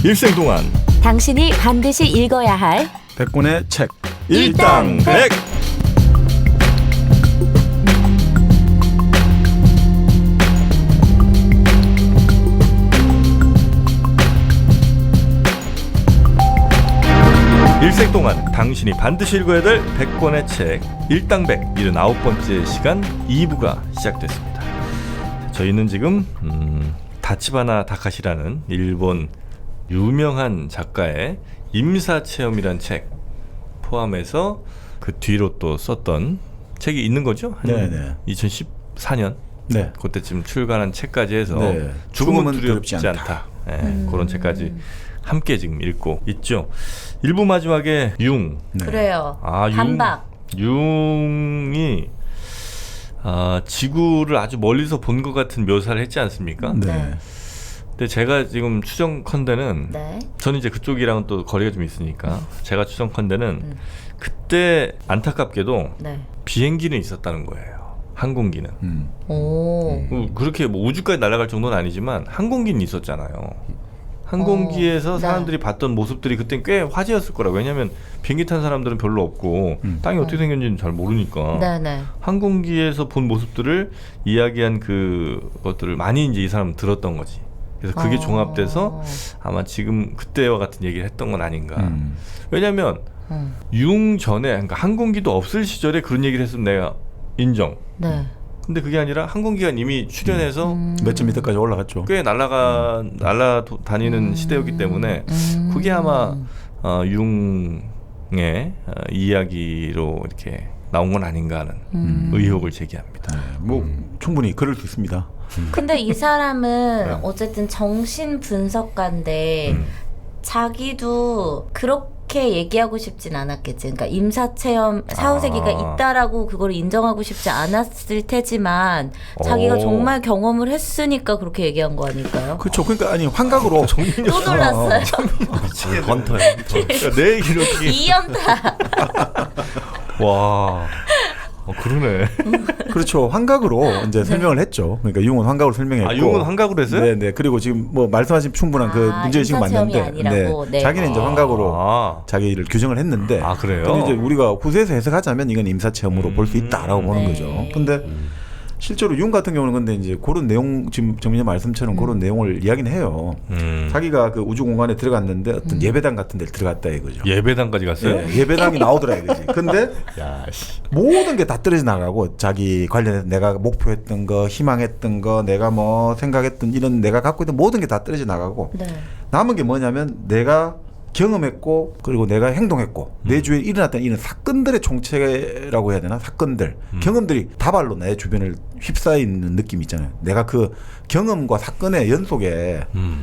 일생 동안 당신이 반드시 읽어야 할 100권의 책 일당백. 일생 동안 당신이 반드시 읽어야 될 100권의 책 일당백 79번째 시간 2부가 시작됐습니다. 저희는 지금 다치바나 다카시라는 일본 유명한 작가의 임사체험이란 책 포함해서 그 뒤로 또 썼던 책이 있는 거죠? 네네. 2014년 네. 그때쯤 출간한 책까지 해서 네. 죽음은 두렵지 않다. 네, 그런 책까지 함께 지금 읽고 있죠. 1부 마지막에 융. 네. 그래요. 융, 반박. 융이 지구를 아주 멀리서 본 것 같은 묘사를 했지 않습니까? 네. 근데 제가 지금 추정컨대는 네. 저는 이제 그쪽이랑은 또 거리가 좀 있으니까 제가 추정컨대는 그때 안타깝게도 네. 비행기는 있었다는 거예요. 항공기는. 오. 그렇게 뭐 우주까지 날아갈 정도는 아니지만 항공기는 있었잖아요. 항공기에서 네. 사람들이 봤던 모습들이 그땐 꽤 화제였을 거라고. 왜냐하면 비행기 탄 사람들은 별로 없고 땅이 어떻게 생겼는지는 잘 모르니까 네네. 항공기에서 본 모습들을 이야기한 그것들을 많이 이제 이 사람은 들었던 거지. 그래서 그게 종합돼서 아마 지금 그때와 같은 얘기를 했던 건 아닌가. 왜냐하면 융 전에 그러니까 항공기도 없을 시절에 그런 얘기를 했으면 내가 인정. 네. 근데 그게 아니라 항공기가 이미 출현해서 몇천 미터까지 올라갔죠. 꽤 날아다니는 시대였기 때문에 그게 아마 융의 이야기로 이렇게 나온 건 아닌가 하는 의혹을 제기합니다. 네. 뭐 충분히 그럴 수 있습니다. 근데 이 사람은 네. 어쨌든 정신 분석가인데 자기도 그렇게 얘기하고 싶진 않았겠지. 그러니까 임사체험 사후세계가 있다라고 그걸 인정하고 싶지 않았을 테지만 자기가 정말 경험을 했으니까 그렇게 얘기한 거 아닐까요? 그렇죠. 그러니까 아니 환각으로 또 놀랐어요. 건터요. 내 이렇게 이연타. 와. 그러네. 그렇죠. 환각으로 이제 설명을 했죠. 그러니까 융은 환각으로 설명했고. 융은 환각으로 했어요? 네, 네. 그리고 지금 뭐 말씀하신 충분한 그 문제의식은 임사체험이 맞는데, 아니라고. 네. 자기는 이제 환각으로 자기를 규정을 했는데, 그래요? 근데 이제 우리가 후세에서 해석하자면 이건 임사체험으로 볼 수 있다라고 보는 거죠. 근데 실제로 융 같은 경우는 근데 이제 그런 내용 지금 정민님 말씀처럼 그런 내용을 이야기는 해요. 자기가 그 우주 공간에 들어갔는데 어떤 예배당 같은 데 들어갔다 이거죠. 예배당까지 갔어요? 네, 예배당이 나오더라 이거지. 근데 야, 씨. 모든 게 다 떨어져 나가고 자기 관련해서 내가 목표했던 거, 희망했던 거, 내가 뭐 생각했던 이런 내가 갖고 있던 모든 게 다 떨어져 나가고 네. 남은 게 뭐냐면 내가 경험했고 그리고 내가 행동했고 내 주위에 일어났던 이런 사건들의 총체라고 해야 되나? 사건들, 경험들이 다발로 내 주변을 휩싸이는 느낌이 있잖아요. 내가 그 경험과 사건의 연속에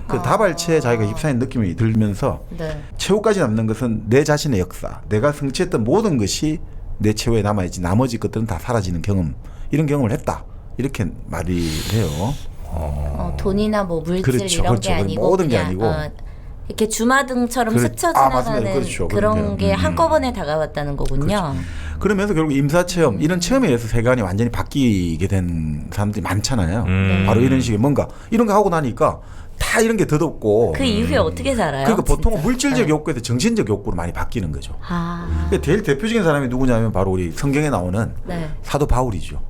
그 다발체에 자기가 휩싸이는 느낌이 들면서 네. 최후까지 남는 것은 내 자신의 역사, 내가 성취했던 모든 것이 내 최후에 남아있지 나머지 것들은 다 사라지는 경험, 이런 경험을 했다. 이렇게 말이 해요. 돈이나 뭐 물질 그렇죠, 이런 그렇죠. 게 아니고 모든 게 그냥 아니고. 이렇게 주마등처럼 스쳐 맞습니다. 지나가는 그렇죠. 그런 게 한꺼번에 다가왔다는 거군요. 그러면서 결국 임사체험 이런 체험에 의해서 세계관이 완전히 바뀌게 된 사람들이 많잖아요. 바로 이런 식의 뭔가 이런 거 하고 나니까 다 이런 게 덧없고 그 이후에 어떻게 살아요? 그러니까 보통은 진짜? 물질적 네. 욕구에서 정신적 욕구로 많이 바뀌는 거죠. 아, 제일 대표적인 사람이 누구냐면 바로 우리 성경에 나오는 네. 사도 바울이죠.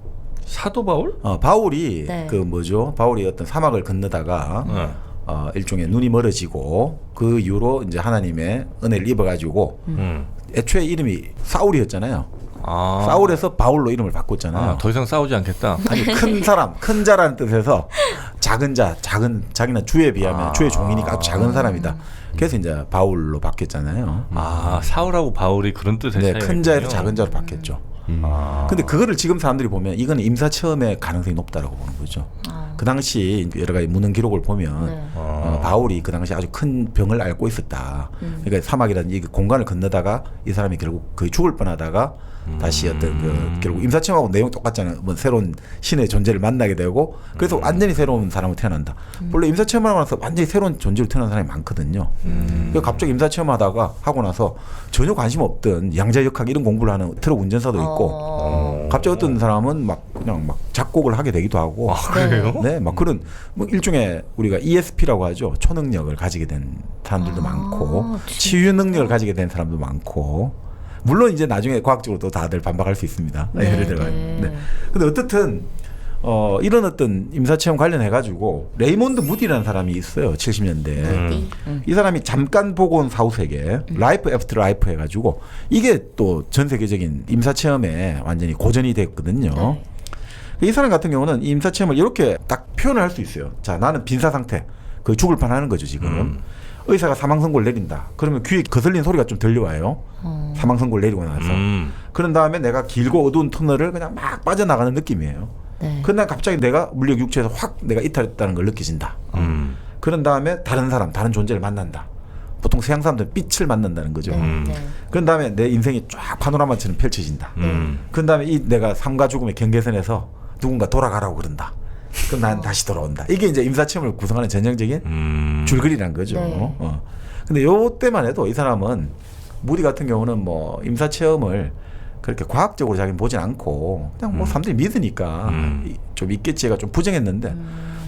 사도 바울? 바울이 네. 그 뭐죠? 바울이 어떤 사막을 건너다가 일종의 눈이 멀어지고 그 이후로 이제 하나님의 은혜를 입어가지고 애초에 이름이 사울이었잖아요. 사울에서 바울로 이름을 바꿨잖아요. 더 이상 싸우지 않겠다. 아니 큰 사람, 큰 자라는 뜻에서 작은 자, 자기는 주에 비하면 주의 종이니까 아주 작은 사람이다. 그래서 이제 바울로 바뀌었잖아요. 사울하고 바울이 그런 뜻의 네, 차이가 큰 자에서 있군요. 작은 자로 바뀌었죠. 근데 그거를 지금 사람들이 보면 이건 임사체험의 가능성이 높다라고 보는 거죠. 그 당시 여러 가지 문헌 기록을 보면 네. 바울이 그 당시 아주 큰 병을 앓고 있었다. 그러니까 사막이라는 이 공간을 건너다가 이 사람이 결국 거의 죽을 뻔하다가 다시 어떤 결국 임사체험하고 내용 똑같잖아요. 뭐 새로운 신의 존재를 만나게 되고 그래서 완전히 새로운 사람으로 태어난다. 원래 임사체험하고 나서 완전히 새로운 존재로 태어난 사람이 많거든요. 그래서 갑자기 임사체험하다가 하고 나서 전혀 관심 없던 양자역학 이런 공부를 하는 트럭 운전사도 있고 갑자기 어떤 사람은 막 그냥 막 작곡을 하게 되기도 하고. 그래요? 네, 막 그런 뭐 일종의 우리가 ESP라고 하죠. 초능력을 가지게 된 사람들도 많고 치유 능력을 가지게 된 사람도 많고. 물론 이제 나중에 과학적으로도 다들 반박할 수 있습니다. 네, 예를 들어. 네. 근데 어떻든 이런 어떤 임사체험 관련해 가지고 레이몬드 무디라는 사람이 있어요. 70년대. 이 사람이 잠깐 보고 온 사후세계, 라이프 애프터 라이프 해가지고 이게 또 전 세계적인 임사체험에 완전히 고전이 됐거든요. 네. 이 사람 같은 경우는 이 임사체험을 이렇게 딱 표현을 할 수 있어요. 자, 나는 빈사 상태. 거의 죽을 뻔하는 거죠 지금. 의사가 사망 선고를 내린다. 그러면 귀에 거슬린 소리가 좀 들려와요. 사망 선고를 내리고 나서. 그런 다음에 내가 길고 어두운 터널을 그냥 막 빠져나가는 느낌이에요. 네. 그날 갑자기 내가 물리학 육체에서 확 내가 이탈했다는 걸 느껴진다. 그런 다음에 다른 사람, 다른 존재를 만난다. 보통 서양 사람들은 빛을 만난다는 거죠. 네. 그런 다음에 내 인생이 쫙 파노라마처럼 펼쳐진다. 그런 다음에 이 내가 삶과 죽음의 경계선에서 누군가 돌아가라고 그런다. 그럼 난 다시 돌아온다. 이게 이제 임사체험을 구성하는 전형적인 줄거리란 거죠. 네. 근데 요 때만 해도 이 사람은 무디 같은 경우는 뭐 임사체험을 그렇게 과학적으로 자기는 보진 않고 그냥 뭐 사람들이 믿으니까 좀 있겠지가 좀 부정했는데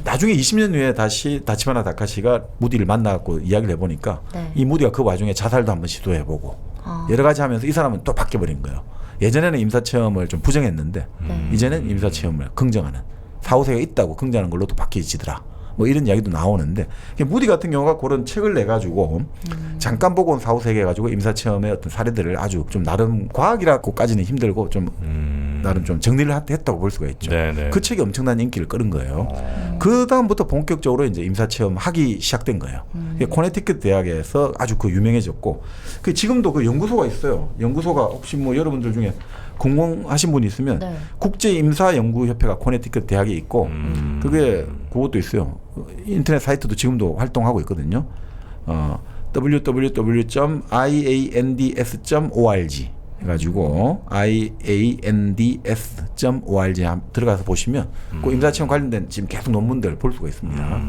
나중에 20년 후에 다시 다치바나 다카시가 무디를 만나갖고 이야기를 해보니까 네. 이 무디가 그 와중에 자살도 한번 시도해보고 여러 가지 하면서 이 사람은 또 바뀌어버린 거예요. 예전에는 임사체험을 좀 부정했는데 이제는 임사체험을 긍정하는 사후세계가 있다고 긍정하는 걸로 또 바뀌어지더라. 뭐 이런 이야기도 나오는데 무디 같은 경우가 그런 책을 내가지고 잠깐 보고 온 사후세계 가지고 임사체험의 어떤 사례들을 아주 좀 나름 과학이라고까지는 힘들고 좀 나름 좀 정리를 했다고 볼 수가 있죠. 네네. 그 책이 엄청난 인기를 끌은 거예요. 그 다음부터 본격적으로 이제 임사체험 하기 시작된 거예요. 코네티컷 대학에서 아주 그 유명해졌고 그 지금도 그 연구소가 있어요. 연구소가 혹시 뭐 여러분들 중에 궁금하신 분이 있으면 네. 국제임사연구협회가 코네티컷 대학에 있고 그게 그것도 있어요. 인터넷 사이트도 지금도 활동하고 있거든요. www.iands.org 해가지고 iands.org 들어가서 보시면 그 임사체험 관련된 지금 계속 논문들 볼 수가 있습니다.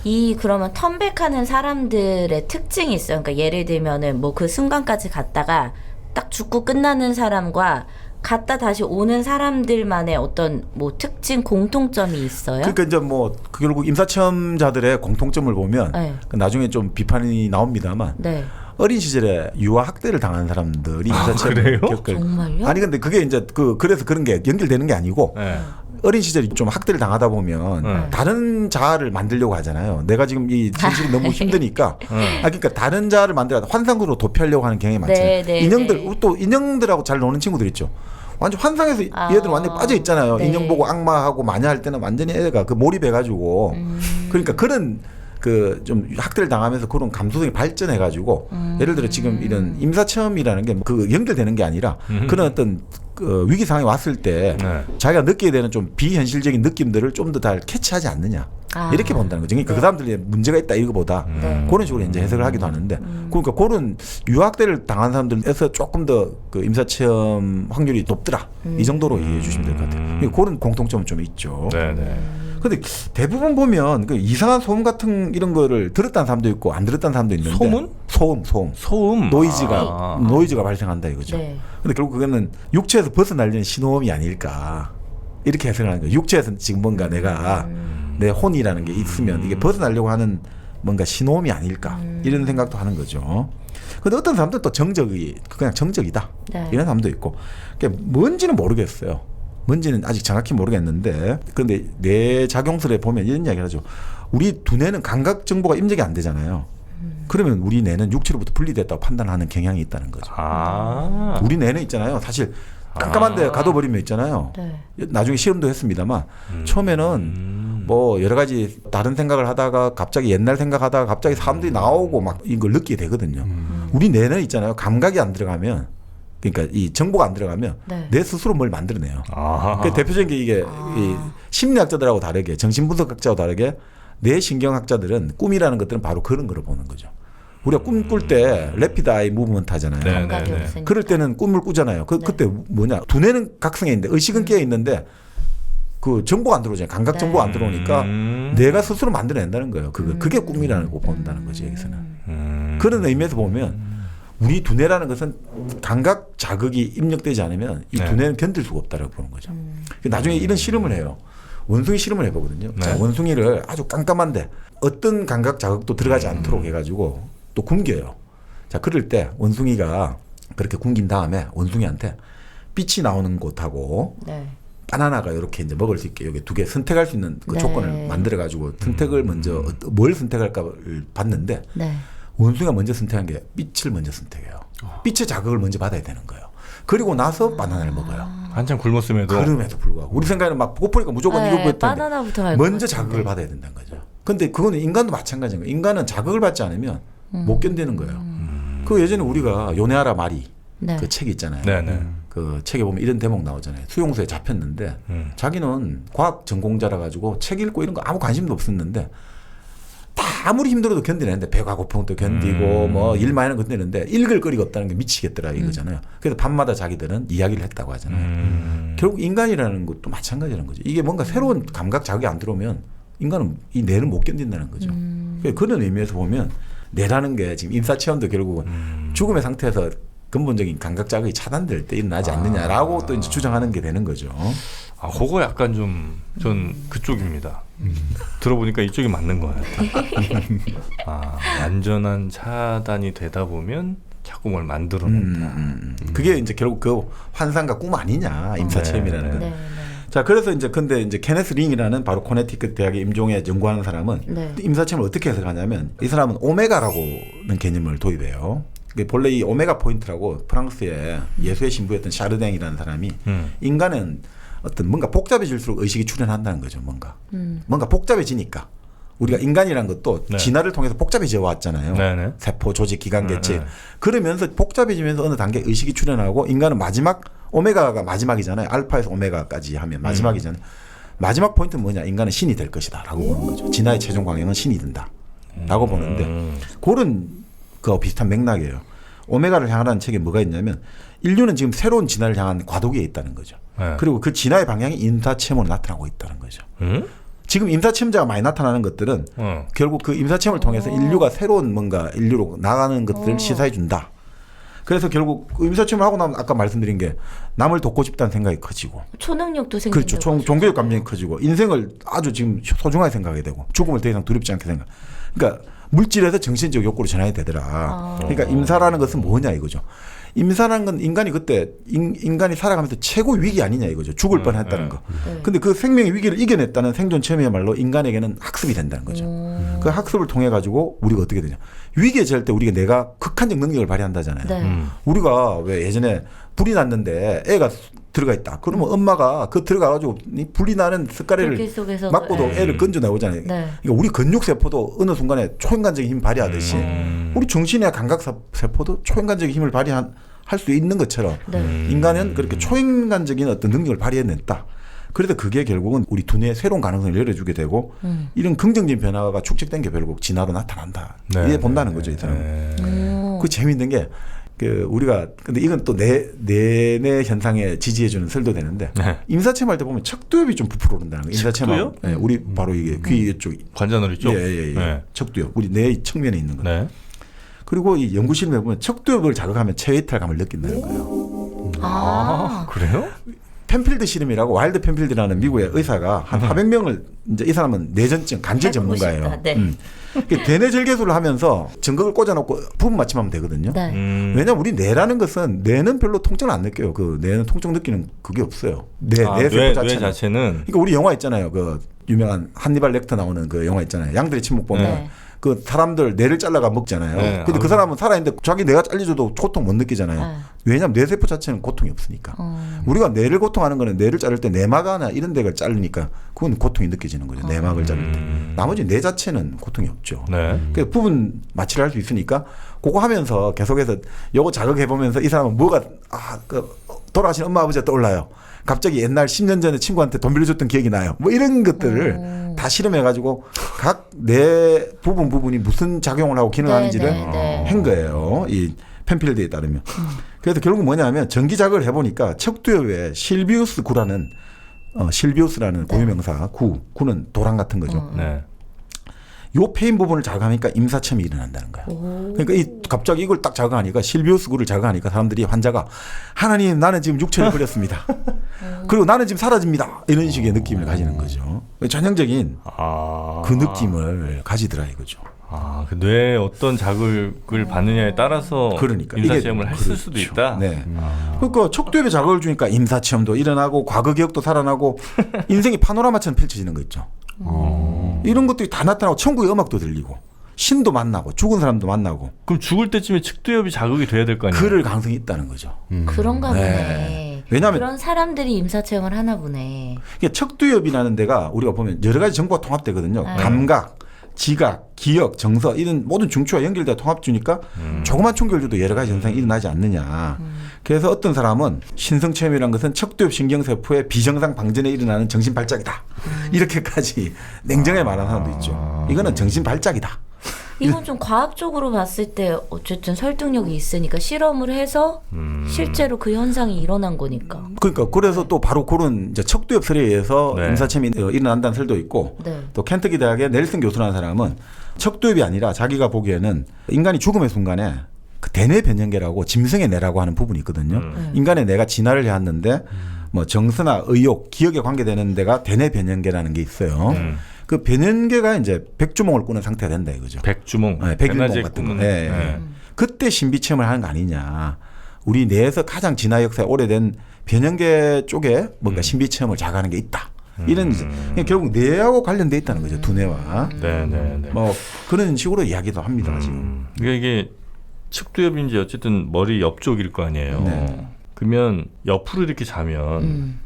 이 그러면 턴백하는 사람들의 특징이 있어요. 그러니까 예를 들면은 뭐 그 순간까지 갔다가 딱 죽고 끝나는 사람과 갔다 다시 오는 사람들만의 어떤 뭐 특징 공통점이 있어요? 그러니까 이제 뭐 결국 임사체험자들의 공통점을 보면 네. 나중에 좀 비판이 나옵니다만 네. 어린 시절에 유아 학대를 당한 사람들이 임사체험을 그래요? 정말요? 아니 근데 그게 이제 그래서 그런 게 연결되는 게 아니고 네. 어린 시절에 좀 학대를 당하다 보면 다른 자아를 만들려고 하잖아요. 내가 지금 이 진실이 너무 힘드니까 그러니까 다른 자아를 만들어 환상으로 도피하려고 하는 경향이 많잖아요. 네, 네, 인형들 네. 또 인형들하고 잘 노는 친구들 있죠. 완전 환상에서 얘들 완전히 빠져 있잖아요. 네. 인형 보고 악마하고 마녀 할 때는 완전히 애가 그 몰입해가지고 그러니까 그런 그 좀 학대를 당하면서 그런 감수성이 발전해가지고 예를 들어 지금 이런 임사체험이라는 게 그 연결되는 게 아니라 그런 어떤 그 위기 상황이 왔을 때 네. 자기가 느끼게 되는 좀 비현실적인 느낌들을 좀 더 잘 캐치하지 않느냐 이렇게 본다는 거죠. 그러니까 그 사람들이 문제가 있다 이거보다 그런 식으로 이제 해석을 하기도 하는데 그러니까 그런 유학대를 당한 사람들에서 조금 더 그 임사체험 확률이 높더라 이 정도로 이해해 주시면 될 것 같아요. 그러니까 그런 공통점은 좀 있죠. 네네. 근데 대부분 보면 그 이상한 소음 같은 이런 거를 들었다는 사람도 있고 안 들었다는 사람도 있는데 소문? 소음 소음. 노이즈가 발생한다 이거죠. 네. 근데 결국 그거는 육체에서 벗어나려는 신호음이 아닐까 이렇게 해석을 하는 거예요. 육체에서 지금 뭔가 내가 내 혼이라는 게 있으면 이게 벗어나려고 하는 뭔가 신호음이 아닐까 이런 생각도 하는 거죠. 근데 어떤 사람들은 또 정적이 그냥 정적이다 네. 이런 사람도 있고 그러니까 뭔지는 모르겠어요. 뭔지는 아직 정확히 모르겠는데 그런데 뇌 작용설에 보면 이런 이야기를 하죠. 우리 두뇌는 감각 정보가 입력이 안 되잖아요. 그러면 우리 뇌는 육체로부터 분리됐다고 판단하는 경향이 있다는 거죠. 우리 뇌는 있잖아요. 사실 깜깜한 데 가둬버리면 있잖아요. 네. 나중에 실험도 했습니다만 처음에는 뭐 여러 가지 다른 생각을 하다가 갑자기 옛날 생각하다가 갑자기 사람들이 나오고 막 이걸 느끼게 되거든요. 우리 뇌는 있잖아요. 감각이 안 들어가면 그러니까 이 정보가 안 들어가면 네. 내 스스로 뭘 만들어내요. 그 대표적인 게 이게 이 심리학자들하고 다르게 정신분석학자하고 다르게 뇌신경학자들은 꿈이라는 것들은 바로 그런 거로 보는 거죠. 우리가 꿈 꿀 때 래피드 아이 무브먼트 하잖아요. 네, 감각이 네, 네. 없으니까. 그럴 때는 꿈을 꾸잖아요. 그때 뭐냐 두뇌는 각성해 있는데 의식은 깨어 있는데 그 정보가 안 들어오잖아요. 감각 정보가 안 들어오니까 내가 스스로 만들어낸다는 거예요. 그게 꿈이라는 거 본다는 거죠 여기서는. 그런 의미에서 보면 우리 두뇌라는 것은 감각 자극이 입력되지 않으면 이 네. 두뇌는 견딜 수가 없다라고 보는 거죠. 나중에 이런 실험을 해요. 원숭이 실험을 해보거든요. 네. 자, 원숭이를 아주 깜깜한데 어떤 감각 자극도 들어가지 않도록 해가지고 또 굶겨요. 자, 그럴 때 원숭이가 그렇게 굶긴 다음에 원숭이한테 빛이 나오는 곳하고 네. 바나나가 이렇게 이제 먹을 수 있게 여기 두 개 선택할 수 있는 그 네. 조건을 만들어가지고 선택을 먼저 뭘 선택할까를 봤는데 네. 원숭이가 먼저 선택한 게 빛을 먼저 선택해요. 빛의 자극을 먼저 받아야 되는 거예요. 그리고 나서 바나나를 먹어요. 한참 굶었음에도 그럼에도 불구하고 우리 생각에는 막 고프니까 무조건 네, 이거 했던데 바나나부터 갈 먼저 것 같은데. 자극을 받아야 된다는 거죠. 근데 그거는 인간도 마찬가지인 거예요. 인간은 자극을 받지 않으면 못 견디는 거예요. 그 예전에 우리가 요네하라 마리 네. 그 책 있잖아요. 네네. 그 책에 보면 이런 대목 나오잖아요. 수용소에 잡혔는데 자기는 과학 전공자라 가지고 책 읽고 이런 거 아무 관심도 없었는데 다 아무리 힘들어도 견디는데 배가 고픈 것도 견디고 뭐 일 많이 하는 거 견디는데 읽을 거리가 없다는 게 미치겠더라 이거잖아요. 그래서 밤마다 자기들은 이야기를 했다고 하잖아요. 결국 인간이라는 것도 마찬가지라는 거죠. 이게 뭔가 새로운 감각 자극이 안 들어오면 인간은 이 뇌를 못 견딘다는 거죠. 그러니까 그런 의미에서 보면 뇌라는 게 지금 인사체험도 결국은 죽음의 상태에서 근본적인 감각 자극이 차단될 때 일어나지 않느냐라고 또 이제 주장하는 게 되는 거죠. 아, 그거 약간 좀 전 그쪽입니다. 들어보니까 이쪽이 맞는 것 같아요. 아, 완전한 차단이 되다 보면 자꾸 뭘 만들어낸다. 그게 이제 결국 그 환상과 꿈 아니냐 임사체험이라는 건. 네. 네. 자, 그래서 이제 근데 이제 케네스 링이라는 바로 코네티컷 대학의 임종에 연구하는 사람은 네. 임사체험을 어떻게 해석하냐면 이 사람은 오메가라고는 개념을 도입해요. 본래 이 오메가 포인트라고 프랑스의 예수의 신부였던 샤르댕이라는 사람이 인간은 어떤 뭔가 복잡해질수록 의식이 출현한다는 거죠. 뭔가 복잡해지니까 우리가 인간이라는 것도 네. 진화를 통해서 복잡해져 왔잖아요. 네네. 세포, 조직, 기관, 개체. 네. 그러면서 복잡해지면서 어느 단계 의식이 출현하고 인간은 마지막 오메가가 마지막이잖아요. 알파에서 오메가까지 하면 마지막이잖아요. 마지막 포인트는 뭐냐? 인간은 신이 될 것이다 라고 보는 거죠. 진화의 최종 광역은 신이 된다 라고 보는데 그런 그 비슷한 맥락이에요. 오메가를 향하라는 책에 뭐가 있냐면 인류는 지금 새로운 진화를 향한 과도기에 있다는 거죠. 네. 그리고 그 진화의 방향이 임사체험으로 나타나고 있다는 거죠. 지금 임사체험자가 많이 나타나는 것들은 결국 그 임사체험을 통해서 인류가 새로운 뭔가 인류로 나가는 것들을 시사해 준다. 그래서 결국 임사체험을 하고 나면 아까 말씀드린 게 남을 돕고 싶다는 생각이 커지고 초능력도 생긴다고 그렇죠. 종교적 감정이 커지고 인생을 아주 지금 소중하게 생각하게 되고 죽음을 더 이상 두렵지 않게 생각. 그러니까 물질에서 정신적 욕구로 전환이 되더라. 그러니까 임사라는 것은 뭐냐 이거죠. 임사라는 건 인간이 그때 인간이 살아가면서 최고 위기 아니냐 이거죠. 죽을 뻔했다는 거. 근데 그 생명의 위기를 이겨냈다는 생존 체험이야말로 인간에게는 학습이 된다는 거죠. 그 학습을 통해 가지고 우리가 어떻게 되냐. 위기에 처할 때 우리가 내가 극한적 능력을 발휘한다잖아요. 네. 우리가 왜 예전에 불이 났는데 애가 들어가 있다. 그러면 엄마가 그 들어가 가지고 불이 나는 불길 숟가래를 속에서 맞고도 네. 애를 건져 나오잖아요. 네. 그러니까 우리 근육 세포도 어느 순간에 초인간적인 힘을 발휘하듯이 우리 정신의 감각 세포도 초인간적인 힘을 발휘할 수 있는 것처럼 네. 인간은 그렇게 초인간적인 어떤 능력을 발휘해냈다. 그래서 그게 결국은 우리 두뇌의 새로운 가능성을 열어주게 되고 이런 긍정적인 변화가 축적된 게 결국 진화로 나타난다. 네. 이래 본다는 거죠, 이 사람은. 그 재미있는 게 그 우리가 근데 이건 또 내내 현상에 지지해주는 설도 되는데 네. 임사체험 할 때 보면 척두엽이 좀 부풀어 오른다는 거예요. 임사체험. 네, 우리 바로 이게 귀 쪽. 관자놀이 쪽. 예. 네. 척두엽. 우리 뇌 측면에 있는 거. 네. 그리고 이 연구실에 보면 척두엽을 자극하면 체이탈감을 느낀다는 거예요. 아, 그래요? 펜필드 실험이라고 와일드 펜필드라는 미국의 의사가 한 400명을 이제 이 사람은 뇌전증 간질 해보고 전문가예요. 싶다. 네. 대뇌 절개술을 하면서 전극을 꽂아놓고 부분 맞춤하면 되거든요. 네. 왜냐면 우리 뇌라는 것은 뇌는 별로 통증을 안 느껴요. 그 뇌는 통증 느끼는 그게 없어요. 뇌 세포 뇌 자체는. 자체는. 그러니까 우리 영화 있잖아요. 그 유명한 한니발 렉터 나오는 그 영화 있잖아요. 양들의 침묵 보면 네. 그 사람들 뇌를 잘라가 먹잖아요. 네. 근데 그 사람은 살아있는데 자기 뇌가 잘려줘도 고통 못 느끼잖아요. 네. 왜냐하면 뇌세포 자체는 고통이 없으니까. 우리가 뇌를 고통하는 거는 뇌를 자를 때 내막이나 이런 데가 자르니까 그건 고통이 느껴지는 거죠. 내막을 자를 때. 나머지 뇌 자체는 고통이 없죠. 네. 그 부분 마취를 할 수 있으니까 그거 하면서 계속해서 요거 자극해보면서 이 사람은 뭐가 돌아가신 엄마 아버지가 떠올라요. 갑자기 옛날 10년 전에 친구한테 돈 빌려줬던 기억이 나요. 뭐 이런 것들을 다 실험해가지고 각 뇌 부분이 무슨 작용을 하고 기능하는지를 네. 네. 한 거예요. 이 펜필드에 따르면. 그래서 결국 뭐냐면 전기 자극을 해보니까 척두엽에 실비우스 구라는 실비우스라는 고유명사 구는 도랑 같은 거죠. 네. 요 페인 부분을 자극하니까 임사체험이 일어난다는 거야. 그러니까 갑자기 이걸 딱 자극하니까 실비우스 구를 자극하니까 사람들이 환자가 하나님 나는 지금 육체를 버렸습니다. 그리고 나는 지금 사라집니다. 이런 식의 느낌을 가지는 거죠. 전형적인 그 느낌을 가지더라 이거죠. 그 뇌에 어떤 자극을 받느냐에 따라서 그러니까 임사체험을 했을 그렇죠. 수도 있다. 네. 그러니까 척두엽에 자극을 주니까 임사체험도 일어나고 과거 기억도 살아나고 인생이 파노라마처럼 펼쳐지는 거 있죠. 이런 것들이 다 나타나고 천국의 음악도 들리고 신도 만나고 죽은 사람도 만나고. 그럼 죽을 때쯤에 척두엽이 자극이 돼야 될 거 아니에요? 그럴 가능성이 있다는 거죠. 그런가 보네. 네. 왜냐하면 그런 사람들이 임사체험을 하나 보네. 이게 척두엽이라는 데가 우리가 보면 여러 가지 정보가 통합되거든요. 감각, 지각, 기억, 정서 이런 모든 중추와 연결되어 통합 주니까 조그만 충격들도 여러 가지 현상이 일어나지 않느냐. 그래서 어떤 사람은 신성체험이라는 것은 척두엽 신경세포의 비정상 방전에 일어나는 정신 발작이다. 이렇게까지 냉정하게 말하는 사람도 있죠. 이거는 정신 발작이다. 이건 좀 과학적으로 봤을 때 어쨌든 설득력이 있으니까 실험을 해서 실제로 그 현상이 일어난 거니까. 그러니까 그래서 또 바로 그런 이제 척두엽 설에 의해서 네. 임사체험이 일어난다는 설도 있고 네. 또 켄터키 대학의 넬슨 교수라는 사람은 척두엽이 아니라 자기가 보기에는 인간이 죽음의 순간에 그 대뇌 변형계라고 짐승의 뇌라고 하는 부분이 있거든요. 인간의 뇌가 진화를 해왔는데 뭐 정서나 의욕, 기억에 관계되는 데가 대뇌 변형계라는 게 있어요. 그 변형계가 이제 백주몽을 꾸는 상태가 된다 이거죠. 백주몽, 네, 백일몽 백낮에 같은 거. 꾸는. 네. 네. 그때 신비 체험을 하는 거 아니냐. 우리 뇌에서 가장 진화 역사에 오래된 변형계 쪽에 뭔가 신비 체험을 자극하는 게 있다. 이런 결국 뇌하고 관련돼 있다는 거죠. 두뇌와. 네. 뭐 그런 식으로 이야기도 합니다. 지금. 그러니까 이게 척두엽인지 어쨌든 머리 옆쪽일 거 아니에요. 네. 그러면 옆으로 이렇게 자면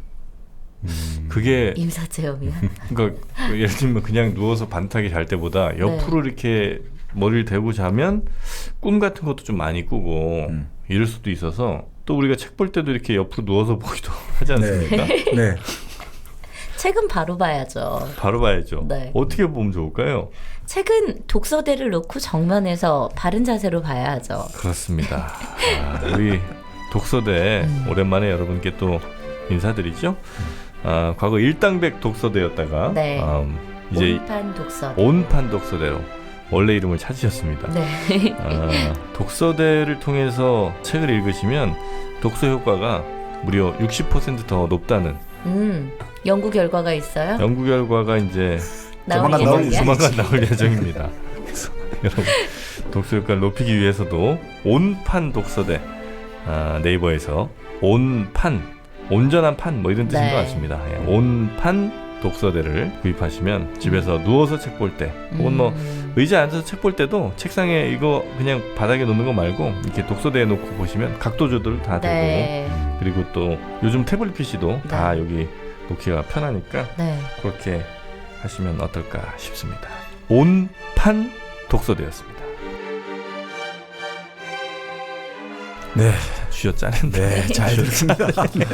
그게 임사체험이야. 그러니까 예를 들면 그냥 누워서 반듯하게 잘 때보다 옆으로 이렇게 머리를 대고 자면 꿈 같은 것도 좀 많이 꾸고 이럴 수도 있어서 또 우리가 책 볼 때도 이렇게 옆으로 누워서 보기도 하지 않습니까? 네. 책은 바로 봐야죠. 바로 봐야죠. 네. 어떻게 보면 좋을까요? 책은 독서대를 놓고 정면에서 바른 자세로 봐야 하죠. 그렇습니다. 우리 독서대 오랜만에 여러분께 또 인사드리죠. 과거 일당백 독서대였다가 네. 이제 온판 독서대. 온판 독서대로 원래 이름을 찾으셨습니다. 네. 독서대를 통해서 책을 읽으시면 독서 효과가 무려 60% 더 높다는 연구 결과가 있어요? 연구 결과가 이제 조만간 나올 예정입니다. 그래서 여러분 독서 효과를 높이기 위해서도 온판 독서대 네이버에서 온판 온전한 판 뭐 이런 뜻인 것 같습니다. 온판 독서대를 구입하시면 집에서 누워서 책 볼 때 혹은 뭐 의자에 앉아서 책 볼 때도 책상에 이거 그냥 바닥에 놓는 거 말고 이렇게 독서대에 놓고 보시면 각도 조절 다 되고 그리고 또 요즘 태블릿 PC도 다 여기 놓기가 편하니까 그렇게 하시면 어떨까 싶습니다. 온판 독서대였습니다. 네. 쥐어짜는데. 네, 잘 들었습니다. 네.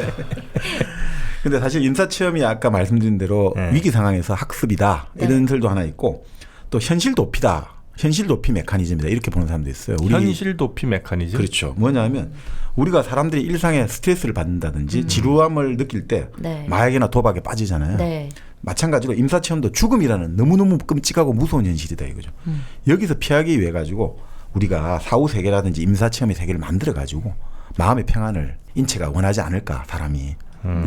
근데 사실 임사체험이 아까 말씀드린 대로 위기 상황에서 학습이다 이런 설도 하나 있고 또 현실 도피다. 현실 도피 메커니즘이다 이렇게 보는 사람도 있어요. 현실 도피 메커니즘? 그렇죠. 뭐냐면 우리가 사람들이 일상에 스트레스를 받는다든지 지루함을 느낄 때 마약이나 도박에 빠지잖아요. 네. 마찬가지로 임사체험도 죽음이라는 너무너무 끔찍하고 무서운 현실이다 이거죠. 여기서 피하기 위해 가지고 우리가 사후 세계라든지 임사체험의 세계를 만들어 가지고 마음의 평안을 인체가 원하지 않을까 사람이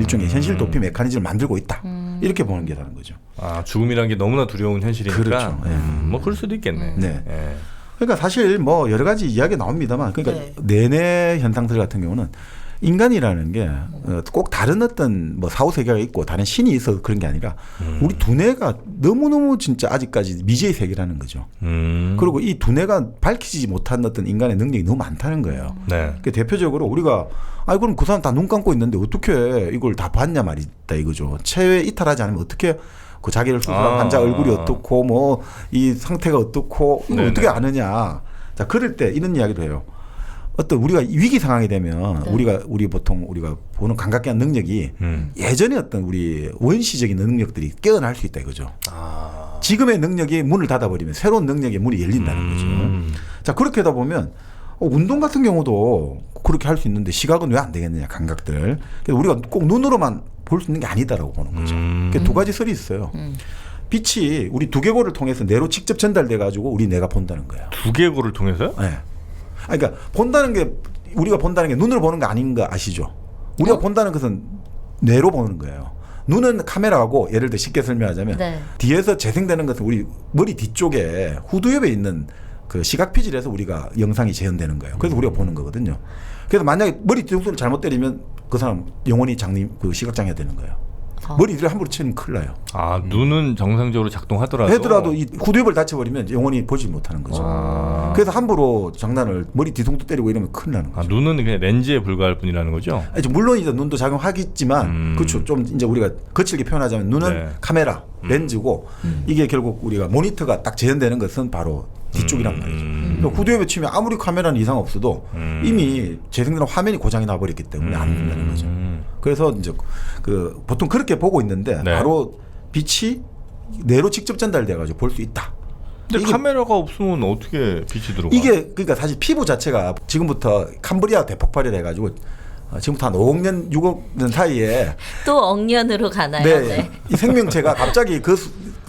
일종의 현실 도피 메커니즘을 만들고 있다 이렇게 보는 게 다른 거죠. 죽음이라는 게 너무나 두려운 현실이니까. 그렇죠. 뭐 그럴 수도 있겠네. 네. 그러니까 사실 뭐 여러 가지 이야기 나옵니다만 그러니까 내내 현상들 같은 경우는 인간이라는 게 꼭 다른 어떤 뭐 사후 세계가 있고 다른 신이 있어서 그런 게 아니라 우리 두뇌가 너무너무 진짜 아직까지 미지의 세계라는 거죠. 그리고 이 두뇌가 밝히지 못한 어떤 인간의 능력이 너무 많다는 거예요. 그러니까 대표적으로 우리가 그럼 그 사람 다 눈 감고 있는데 어떻게 이걸 다 봤냐 말이다 이거죠. 체외 이탈하지 않으면 어떻게 그 자기를 수술한 환자 얼굴이 어떻고 뭐 이 상태가 어떻고 이걸 어떻게 아느냐. 자 그럴 때 이런 이야기도 해요. 어떤 우리가 위기 상황이 되면 우리 보통 우리가 보는 감각기관 능력이 예전에 어떤 우리 원시적인 능력들이 깨어날 수 있다 이거죠. 지금의 능력이 문을 닫아버리면 새로운 능력의 문이 열린다는 거죠. 자 그렇게 하다 보면 운동 같은 경우도 그렇게 할 수 있는데 시각은 왜 안 되겠느냐 감각들. 그래서 우리가 꼭 눈으로만 볼 수 있는 게 아니다라고 보는 거죠. 그러니까 두 가지 설이 있어요. 빛이 우리 두개골을 통해서 뇌로 직접 전달돼 가지고 우리 뇌가 본다는 거예요. 두개골을 통해서요? 네. 그러니까 본다는 게 우리가 본다는 게 눈으로 보는 거 아닌 거 아시죠? 우리가 본다는 것은 뇌로 보는 거예요. 눈은 카메라하고 예를 들어 쉽게 설명하자면 네. 뒤에서 재생되는 것은 우리 머리 뒤쪽에 후두엽에 있는 그 시각 피질에서 우리가 영상이 재현되는 거예요. 그래서 우리가 보는 거거든요. 그래서 만약에 머리 뒤통수를 잘못 때리면 그 사람 영원히 그 시각장애가 되는 거예요. 머리 뒤를 함부로 치면 큰일 나요. 아 눈은 정상적으로 작동하더라도 하더라도 이 후두엽을 다쳐버리면 영원히 보지 못하는 거죠. 그래서 함부로 장난을 머리 뒤통수 때리고 이러면 큰일 나는 거죠. 눈은 그냥 렌즈에 불과할 뿐이라는 거죠? 아니, 물론 이제 눈도 작용하겠지만 그렇죠. 좀 이제 우리가 거칠게 표현하자면 눈은 네. 카메라, 렌즈고 이게 결국 우리가 모니터가 딱 재현되는 것은 바로 뒤쪽이란 말이죠. 그러니까 후두엽에 치면 아무리 카메라는 이상 없어도 이미 재생되는 화면이 고장이 나버렸기 때문에 안 된다는 거죠. 그래서 이제 그 보통 그렇게 보고 있는데 네. 바로 빛이 뇌로 직접 전달돼가지고 볼 수 있다. 근데 이게- 카메라가 없으면 어떻게 빛이 들어가? 이게 그러니까 사실 피부 자체가 지금부터 캄브리아 대폭발을 해가지고 지금부터 한 5억 년, 6억 년 사이에 또 억년으로 가나요? 네, 이 생명체가 갑자기 그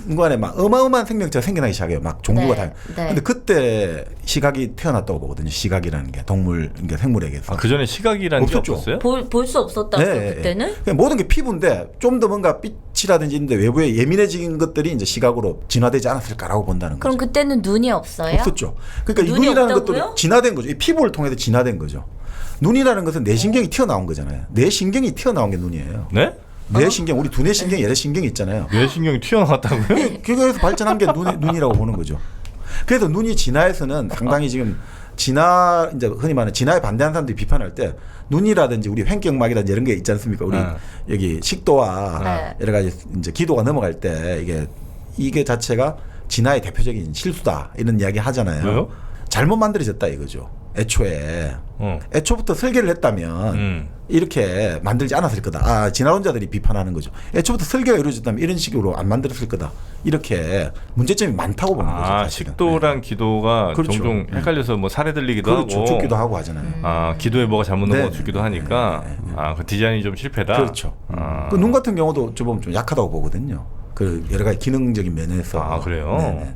순간에 막 어마어마한 생명체가 생겨나기 시작해요. 막 종류가 네, 다. 네. 근데 그때 시각이 태어났다고 보거든요. 시각이라는 게 동물, 그러니까 생물에게서. 그 전에 시각이라는 게 없었죠. 없었어요? 볼 수 없었다고 그때는? 그냥 모든 게 피부인데 좀 더 뭔가 빛이라든지 있는데 외부에 예민해진 것들이 이제 시각으로 진화되지 않았을까라고 본다는 그럼 거죠. 그때는 눈이 없어요? 없었죠. 그러니까 이 눈이 눈이라는 없다고요? 것도 진화된 거죠. 이 피부를 통해서 진화된 거죠. 눈이라는 것은 뇌신경이 튀어나온 거잖아요. 뇌신경이 튀어나온 게 눈이에요. 네? 뇌신경, 우리 두뇌 신경, 얘네 신경이 있잖아요. 뇌신경이 튀어나왔다고요? 그거에서 발전한 게 눈이라고 보는 거죠. 그래서 눈이 진화에서는 상당히 지금 진화, 이제 흔히 말하는 진화에 반대하는 사람들이 비판할 때 눈이라든지 우리 횡격막이라든지 이런 게 있지 않습니까? 우리 여기 식도와 네. 여러 가지 이제 기도가 넘어갈 때 이게 자체가 진화의 대표적인 실수다 이런 이야기 하잖아요. 왜요? 잘못 만들어졌다 이거죠. 애초부터 설계를 했다면 이렇게 만들지 않았을 거다. 진화론자들이 비판하는 거죠. 애초부터 설계가 이루어졌다면 이런 식으로 안 만들었을 거다. 이렇게 문제점이 많다고 보는 거죠. 사실은. 식도랑 기도가 그렇죠. 종종 헷갈려서 뭐 살해 들리기도 그렇죠. 하고 죽기도 하고 하잖아요. 기도에 뭐가 잘못 네. 넘어 죽기도 하니까 그 디자인이 좀 실패다. 그렇죠. 그 눈 같은 경우도 저 보면 좀 약하다고 보거든요. 그 여러 가지 기능적인 면에서. 그래요? 네네.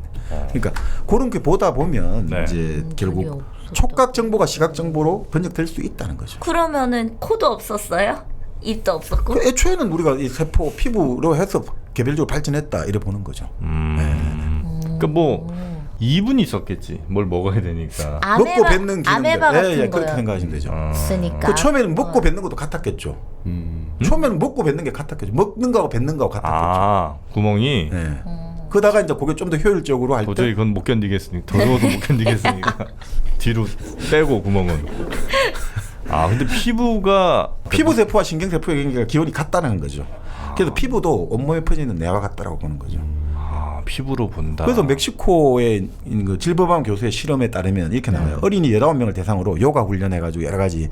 그러니까 그런 게 보다 보면 네. 이제 결국 없었다. 촉각 정보가 시각 정보로 번역될 수 있다는 거죠. 그러면은 코도 없었어요? 입도 없었고? 그 애초에는 우리가 이 세포 피부로 해서 개별적으로 발전했다 이래 보는 거죠. 그러니까 뭐 이분이 있었겠지. 뭘 먹어야 되니까. 먹고 뱉는 기능들. 아메바 같은 그렇게 거요. 생각하시면 되죠. 있으니까. 그 처음에는 먹고 뱉는 것도 같았겠죠. 처음에는 먹고 뱉는 게 같았겠죠. 먹는 거하고 뱉는 거하고 같았겠죠. 구멍이 네. 그러다가 이제 그게 좀 더 효율적으로 할 도저히 때 그건 못 견디겠으니까 더러워도 못 견디겠으니까 뒤로 빼고 구멍은. 근데 피부가 피부 세포와 신경 세포의 연계가 기원이 같다는 거죠. 그래서 피부도 온몸에 퍼지는 뇌와 같다라고 보는 거죠. 피부로 본다. 그래서 멕시코의 그 질버밤 교수의 실험에 따르면 이렇게 나와요. 어린이 19명을 대상으로 요가 훈련해가지고 여러 가지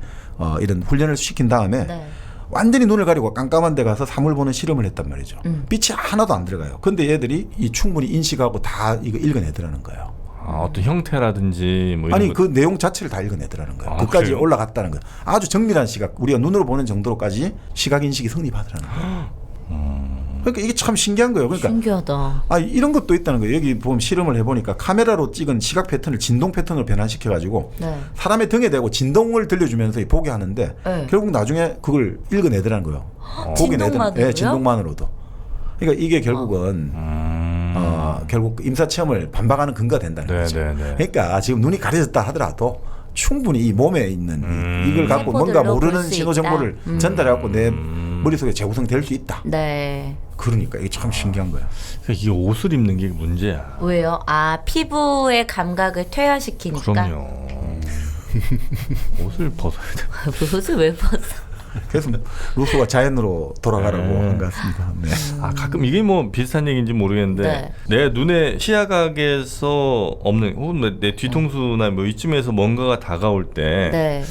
이런 훈련을 시킨 다음에 네. 완전히 눈을 가리고 깜깜한 데 가서 사물 보는 실험을 했단 말이죠. 빛이 하나도 안 들어가요. 근데 얘들이 충분히 인식하고 다 이거 읽어내더라는 거예요. 어떤 형태라든지 뭐 이런 아니 것- 그 내용 자체를 다 읽어내더라는 거예요. 그까지 그래요? 올라갔다는 거예요. 아주 정밀한 시각, 우리가 눈으로 보는 정도로까지 시각 인식이 성립하더라는 거예요. 그러니까 이게 참 신기한 거예요. 그러니까 신기하다. 이런 것도 있다는 거예요. 여기 보면 실험을 해보니까 카메라로 찍은 시각 패턴을 진동 패턴으로 변환시켜가지고 네. 사람의 등에 대고 진동을 들려주면서 보게 하는데 네. 결국 나중에 그걸 읽어내더라는 거예요. 진동만으로요? 진동만으로도. 그러니까 이게 결국은 결국 임사 체험을 반박하는 근거가 된다는 네, 거죠. 네, 네. 그러니까 지금 눈이 가려졌다 하더라도 충분히 이 몸에 있는 이걸 갖고 뭔가 세포들로 모르는 볼수 신호 정보를 있다. 전달해갖고 내 머릿속에 재구성될 수 있다. 네. 그러니까 이게 참 신기한 거야. 그러니까 이 옷을 입는 게 문제야. 왜요? 피부의 감각을 퇴화시키니까. 그럼요. 옷을 벗어야 돼. 무슨 왜 벗어? 그래서 루소가 자연으로 돌아가라고 한 것 같습니다. 네. 가끔 이게 뭐 비슷한 얘기인지 모르겠는데 네. 내 눈에 시야각에서 없는 혹은 내 뒤통수나 뭐 이쯤에서 뭔가가 다가올 때 네.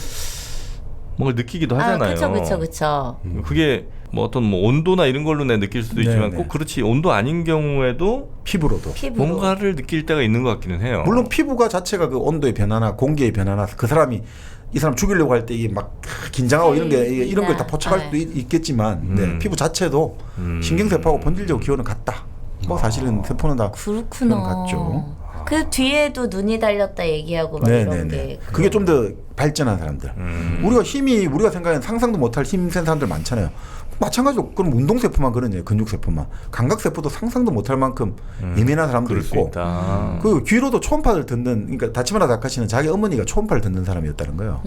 뭔가 느끼기도 하잖아요. 그쵸. 그게 뭐 어떤 뭐 온도나 이런 걸로 내 느낄 수도 있지만 네네. 꼭 그렇지 온도 아닌 경우에도 피부로도. 피부로. 뭔가를 느낄 때가 있는 것 같기는 해요. 물론 피부가 자체가 그 온도의 변화나 공기의 변화나 그 사람이 이 사람 죽이려고 할 때 이게 막 긴장하고 이런 게 이런 걸 다 포착할 수도 있겠지만 네, 피부 자체도 신경세포하고 본질적으로 기호는 같다. 뭐 사실은 세포는 다 그렇구나. 그런 것 같죠. 그 뒤에도 눈이 달렸다 얘기하고 막 이런 게 그게 좀 더 발전한 사람들. 우리가 생각하는 상상도 못할 힘센 사람들 많잖아요. 마찬가지로 그럼 운동세포만 그러냐, 근육세포만. 감각세포도 상상도 못할 만큼 예민한 사람도 그럴 수 있고. 있다. 그 귀로도 초음파를 듣는, 그러니까 다치마나 다카시는 자기 어머니가 초음파를 듣는 사람이었다는 거예요.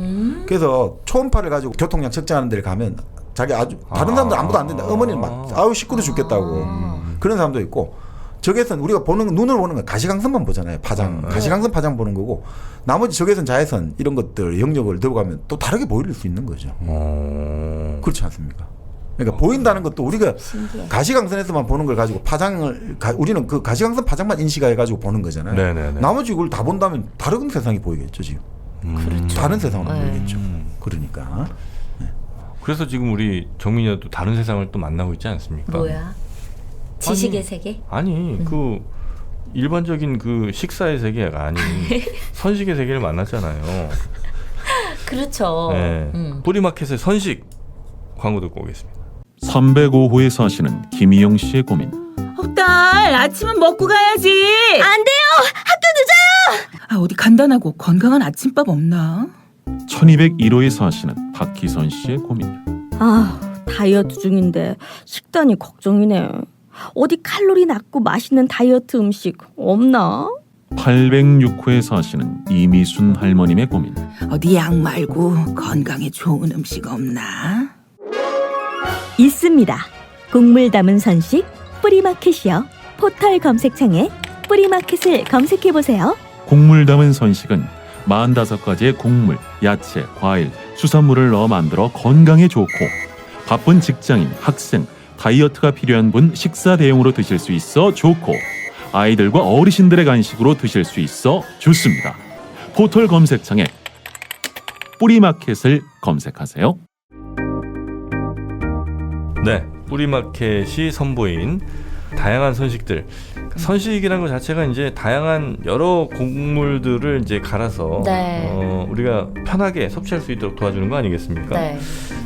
그래서 초음파를 가지고 교통량 측정하는 데를 가면 자기 아주 다른 사람들 아무도 안 된다. 어머니는 막 아우 시끄러 죽겠다고 그런 사람도 있고. 적외선 우리가 보는 눈을 보는 건 가시광선만 보잖아요. 파장, 가시광선 파장 보는 거고 나머지 적외선, 자외선 이런 것들 영역을 들어가면 또 다르게 보일 수 있는 거죠. 그렇지 않습니까? 그러니까 보인다는 것도 우리가 신기해. 가시광선에서만 보는 걸 가지고 파장을 우리는 그 가시광선 파장만 인식해 가지고 보는 거잖아요. 네네네. 나머지 이걸 다 본다면 다른 세상이 보이겠죠 지금. 그렇죠. 다른 세상은 네. 보이겠죠. 그러니까. 그래서 지금 우리 정민이가 또 다른 세상을 또 만나고 있지 않습니까? 뭐야? 지식의 세계? 아니 그 일반적인 그 식사의 세계가 아닌 선식의 세계를 만났잖아요. 그렇죠. 네. 뿌리마켓의 선식 광고 듣고 오겠습니다. 305호에 사시는 김희영 씨의 고민. 딸, 아침은 먹고 가야지. 안 돼요! 학교 늦어요! 어디 간단하고 건강한 아침밥 없나? 1201호에 사시는 박희선 씨의 고민. 다이어트 중인데 식단이 걱정이네. 어디 칼로리 낮고 맛있는 다이어트 음식 없나? 806호에 사시는 이미순 할머님의 고민. 어디 약 말고 건강에 좋은 음식 없나? 있습니다. 곡물 담은 선식 뿌리마켓이요. 포털 검색창에 뿌리마켓을 검색해보세요. 곡물 담은 선식은 45가지의 곡물, 야채, 과일, 수산물을 넣어 만들어 건강에 좋고 바쁜 직장인, 학생, 다이어트가 필요한 분 식사 대용으로 드실 수 있어 좋고 아이들과 어르신들의 간식으로 드실 수 있어 좋습니다. 포털 검색창에 뿌리마켓을 검색하세요. 네, 뿌리마켓이 선보인 다양한 선식들. 선식이라는 것 자체가 이제 다양한 여러 곡물들을 이제 갈아서 네. 우리가 편하게 섭취할 수 있도록 도와주는 거 아니겠습니까? 네.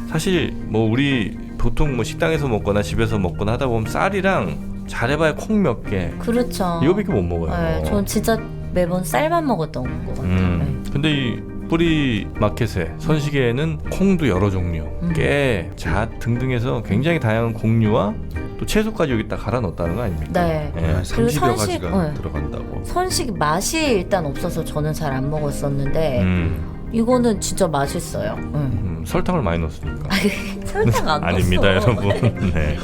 사실 뭐 우리 보통 뭐 식당에서 먹거나 집에서 먹거나 하다 보면 쌀이랑 잘해봐야 콩 몇 개 그렇죠. 이거밖에 못 먹어요. 네, 전 진짜 매번 쌀만 먹었던 것 같아요. 네. 근데 이 뿌리 마켓의 선식에는 콩도 여러 종류, 깨, 잣 등등해서 굉장히 다양한 곡류와 또 채소까지 여기 딱 갈아 넣었다는 거 아닙니까? 네. 예. 30여 선식, 가지가 네. 들어간다고. 선식 맛이 일단 없어서 저는 잘 안 먹었었는데 이거는 진짜 맛있어요. 설탕을 많이 넣었으니까. 설탕 안 넣었어. 아닙니다, 여러분. 네.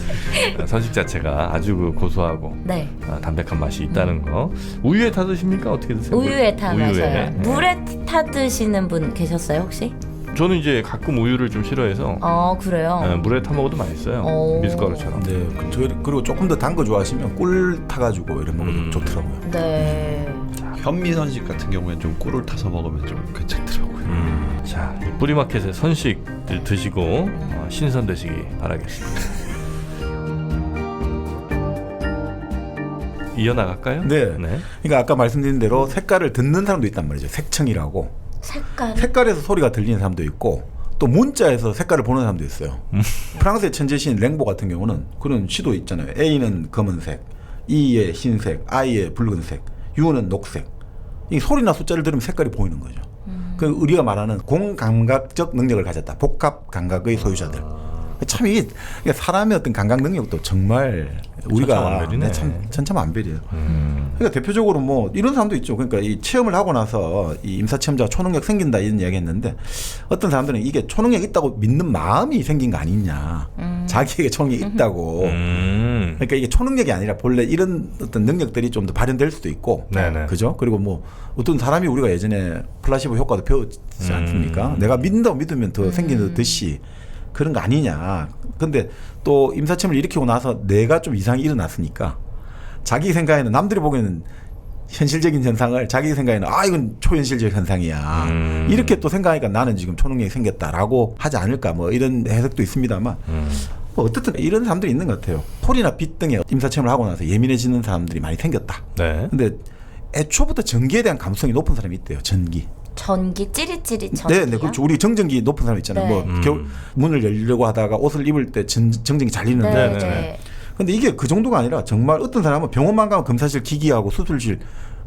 선식 자체가 아주 그 고소하고 네. 담백한 맛이 있다는 거. 우유에 타 드십니까? 어떻게 드세요? 우유에 타 우유에. 마셔요. 네. 물에 타 드시는 분 계셨어요 혹시? 저는 이제 가끔 우유를 좀 싫어해서 그래요? 물에 타 먹어도 맛있어요. 오. 미숫가루처럼. 네, 그리고 조금 더 단 거 좋아하시면 꿀 타가지고 이런 먹어도 좋더라고요. 네. 현미선식 같은 경우에는 좀 꿀을 타서 먹으면 좀 괜찮더라고요. 자, 이 뿌리마켓의 선식들 드시고 신선되시기 바라겠습니다. 이어나갈까요? 네. 네. 그러니까 아까 말씀드린 대로 색깔을 듣는 사람도 있단 말이죠. 색청이라고. 색깔에서 소리가 들리는 사람도 있고 또 문자에서 색깔을 보는 사람도 있어요. 프랑스의 천재시인 랭보 같은 경우는 그런 시도 있잖아요. A는 검은색, E의 흰색, I의 붉은색, U는 녹색. 이 소리나 숫자를 들으면 색깔이 보이는 거죠. 그 우리가 말하는 공감각적 능력을 가졌다. 복합 감각의 소유자들. 참 이게 사람의 어떤 감각 능력도 정말 우리가 천차만별이네. 참 천차만별이에요. 그러니까 대표적으로 뭐 이런 사람도 있죠. 그러니까 이 체험을 하고 나서 이 임사체험자가 초능력 생긴다 이런 이야기했는데 어떤 사람들은 이게 초능력 있다고 믿는 마음이 생긴 거 아니냐. 자기에게 초능력이 있다고. 그러니까 이게 초능력이 아니라 본래 이런 어떤 능력들이 좀 더 발현될 수도 있고, 네네. 그죠? 그리고 뭐 어떤 사람이 우리가 예전에 플라시보 효과도 배웠지 않습니까? 내가 믿는다고 믿으면 더 생기듯이. 그런 거 아니냐. 근데 또 임사체험을 일으키고 나서 내가 좀 이상이 일어났으니까 자기 생각에는 남들이 보기에는 현실적인 현상을 자기 생각에는 이건 초현실적 현상이야. 이렇게 또 생각하니까 나는 지금 초능력이 생겼다라고 하지 않을까 뭐 이런 해석도 있습니다만 뭐 어떻든 이런 사람들이 있는 것 같아요. 폴이나 빛 등의 임사체험을 하고 나서 예민해지는 사람들이 많이 생겼다. 네. 근데 애초부터 전기에 대한 감수성이 높은 사람이 있대요. 전기. 전기 찌릿찌릿 전기요? 네, 그렇죠. 우리 정전기 높은 사람 있잖아요. 네. 뭐 겨울 문을 열려고 하다가 옷을 입을 때 정전기 잘 있는데. 네, 네. 네. 근데 이게 그 정도가 아니라 정말 어떤 사람은 병원만 가면 검사실 기기하고 수술실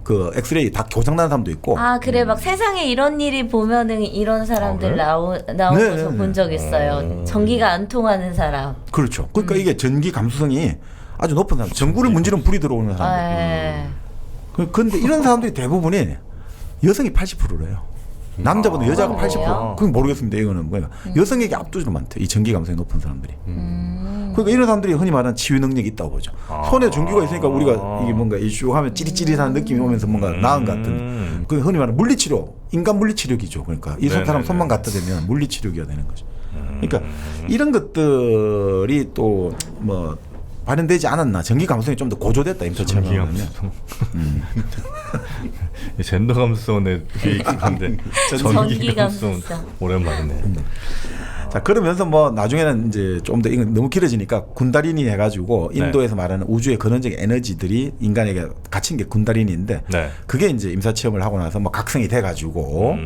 그 엑스레이 다 고장난 사람도 있고. 아 그래 막 세상에 이런 일이 보면은 이런 사람들 그래? 나오고서 네, 네, 본 적 있어요. 전기가 안 통하는 사람. 그렇죠. 그러니까 이게 전기 감수성이 아주 높은 사람. 전구를 문지르면 불이 들어오는 사람들. 네. 그런데 이런 사람들이 대부분이 여성이 80%래요. 남자보다 여자가 그래요? 80%. 그건 모르겠습니다. 이거는 뭐야. 여성에게 압도적으로 많대. 이 전기 감성이 높은 사람들이. 그러니까 이런 사람들이 흔히 말하는 치유 능력이 있다고 보죠. 손에 전기가 있으니까 우리가 이게 뭔가 이슈 하면 찌릿찌릿한 느낌이 오면서 뭔가 나은 것 같은. 그 흔히 말하는 물리치료, 인간 물리치료기죠. 그러니까 이 사람 네네네. 손만 갖다 대면 물리치료기가 되는 거죠. 그러니까 이런 것들이 또 뭐 발현되지 않았나. 전기 감성이 좀 더 고조됐다. 임사체험을 전기 하면. 감수성. 젠더 감수성에 그게 있긴 한데 전기 감수성 감수성. 오랜만이네. 자 그러면서 뭐 나중에는 이제 좀 더 이건 너무 길어지니까 군다리니 해가지고 인도에서 말하는 우주의 근원적인 에너지들이 인간에게 갇힌 게 군다리니인데 네. 그게 이제 임사 체험을 하고 나서 뭐 각성이 돼가지고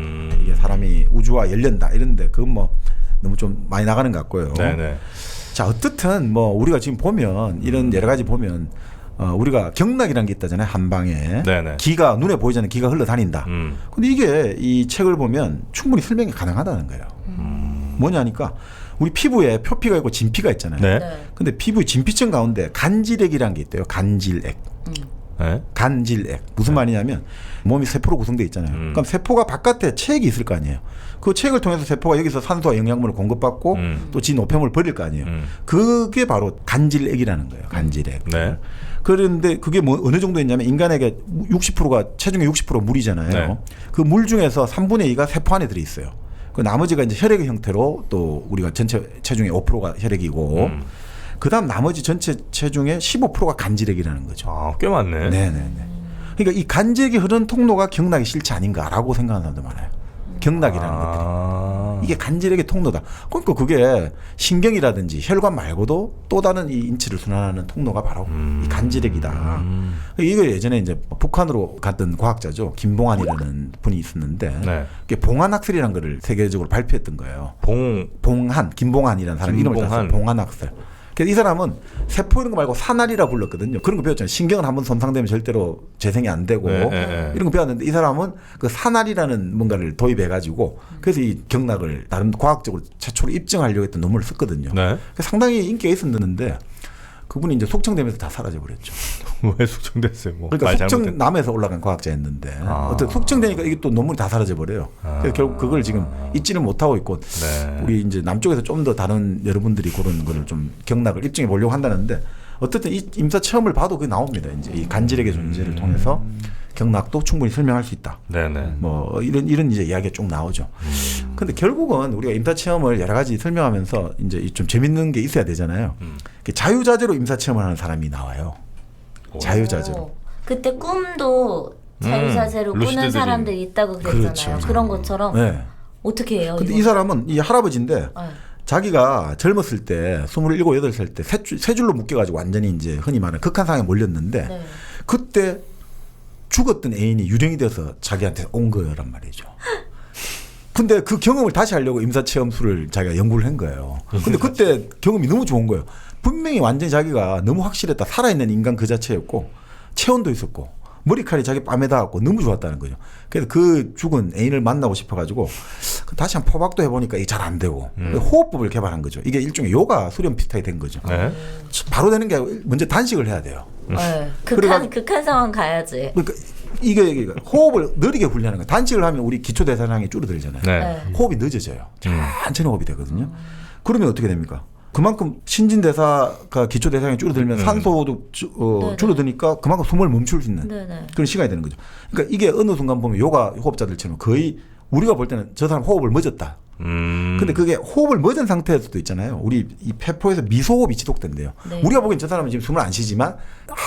이게 사람이 우주와 열린다 이런데 그건 뭐 너무 좀 많이 나가는 것 같고요. 네네. 자 어떻든 뭐 우리가 지금 보면 이런 여러 가지 보면 우리가 경락이라는 게 있다잖아요. 한 방에 네네. 기가 눈에 보이잖아요. 기가 흘러다닌다. 음. 근데 이게 이 책을 보면 충분히 설명이 가능하다는 거예요. 뭐냐니까 우리 피부에 표피가 있고 진피가 있잖아요. 네. 네. 근데 피부의 진피층 가운데 간질액이라는 게 있대요. 간질액. 네. 간질액. 무슨 말이냐면 몸이 세포로 구성되어 있잖아요. 그럼 세포가 바깥에 체액이 있을 거 아니에요. 그 체액을 통해서 세포가 여기서 산소와 영양분을 공급받고 또 지 노폐물을 버릴 거 아니에요. 그게 바로 간질액이라는 거예요. 간질액. 네. 그런데 그게 뭐 어느 정도였냐면 인간에게 60%가 체중의 60% 물이잖아요. 네. 그 물 중에서 3분의 2가 세포 안에 들어 있어요. 그 나머지가 이제 혈액의 형태로 또 우리가 전체 체중의 5%가 혈액이고 그다음 나머지 전체 체중의 15%가 간질액이라는 거죠. 아, 꽤 많네. 네네네. 그러니까 이 간질액이 흐르는 통로가 경락의 실체 아닌가라고 생각하는 사람도 많아요. 경락이라는 것들이. 이게 간질액의 통로다. 그러니까 그게 신경이라든지 혈관 말고도 또 다른 이 인체를 순환하는 통로가 바로 이 간질액이다. 이거 예전에 이제 북한으로 갔던 과학자죠. 김봉환이라는 분이 있었는데 네. 그게 봉환학설이라는 거를 세계적으로 발표했던 거예요. 김봉환이라는 사람 이름을 땄어요. 봉환학설. 그래서 이 사람은 세포 이런 거 말고 사날이라 불렀거든요. 그런 거 배웠잖아요. 신경은 한번 손상되면 절대로 재생이 안 되고 이런 거 배웠는데 이 사람은 그 사날이라는 뭔가를 도입해가지고 그래서 이 경락을 나름 과학적으로 최초로 입증하려고 했던 논문을 썼거든요. 네. 상당히 인기가 있었는데 그분이 이제 속청되면서 다 사라져 버렸죠. 왜 숙청됐어요? 뭐 그러니까 말 잘못했- 속청남에서 올라간 과학자였는데 어떻게 속청되니까 이게 또 논문이 다 사라져 버려요. 그래서 결국 그걸 지금 잊지는 못하고 있고 네. 우리 이제 남쪽에서 좀 더 다른 여러분들이 그런 거를 좀 경락을 입증해 보려고 한다는데 어쨌든 이 임사 체험을 봐도 그게 나옵니다. 이제 이 간질액의 존재를 통해서 경락도 충분히 설명할 수 있다. 네네. 뭐 이런 이제 이야기가 쭉 나오죠. 근데 결국은 우리가 임사 체험을 여러 가지 설명하면서 이제 좀 재밌는 게 있어야 되잖아요. 자유자재로 임사 체험을 하는 사람이 나와요. 자유자재로. 오, 그때 꿈도 자유자재로 꾸는 루시드들이. 사람들이 있다고 그랬잖아요. 그렇죠. 그런 것처럼 네. 어떻게 해요? 근데 이거? 이 사람은 이 할아버지인데 네. 자기가 젊었을 때 27, 8살 때 세 줄로 묶여가지고 완전히 이제 흔히 말하는 극한 상황에 몰렸는데 네. 그때 죽었던 애인이 유령이 돼서 자기한테 온 거란 말이죠. 근데 그 경험을 다시 하려고 임사체험술을 자기가 연구를 한 거예요. 근데 그때 경험이 너무 좋은 거예요. 분명히 완전히 자기가 너무 확실했다. 살아있는 인간 그 자체였고 체온도 있었고 머리칼이 자기 뺨에 닿았고 너무 좋았다는 거죠. 그래서 그 죽은 애인을 만나고 싶어가지고 다시 한 포박도 해보니까 이게 잘 안 되고 호흡법을 개발한 거죠. 이게 일종의 요가 수련 비슷하게 된 거죠. 네. 바로 되는 게 아니고 먼저 단식을 해야 돼요. 네. 그래가지고- 극한 상황 가야지. 그러니까 이게 호흡을 느리게 훈련하는 거예요. 단식을 하면 우리 기초 대사량이 줄어들잖아요. 네. 네. 호흡이 늦어져요. 천천히 호흡이 되거든요. 그러면 어떻게 됩니까? 그만큼 신진대사가 기초대사량이 줄어들면 산소도 네네. 줄어드니까 그만큼 숨을 멈출 수 있는 네네. 그런 시간이 되는 거죠. 그러니까 이게 어느 순간 보면 요가 호흡자들처럼 거의 우리가 볼 때는 저 사람 호흡을 멎었다. 근데 그게 호흡을 멎은 상태에서도 있잖아요. 우리 이 폐포에서 미소호흡이 지속된대요. 네. 우리가 보기엔 저 사람은 지금 숨을 안 쉬지만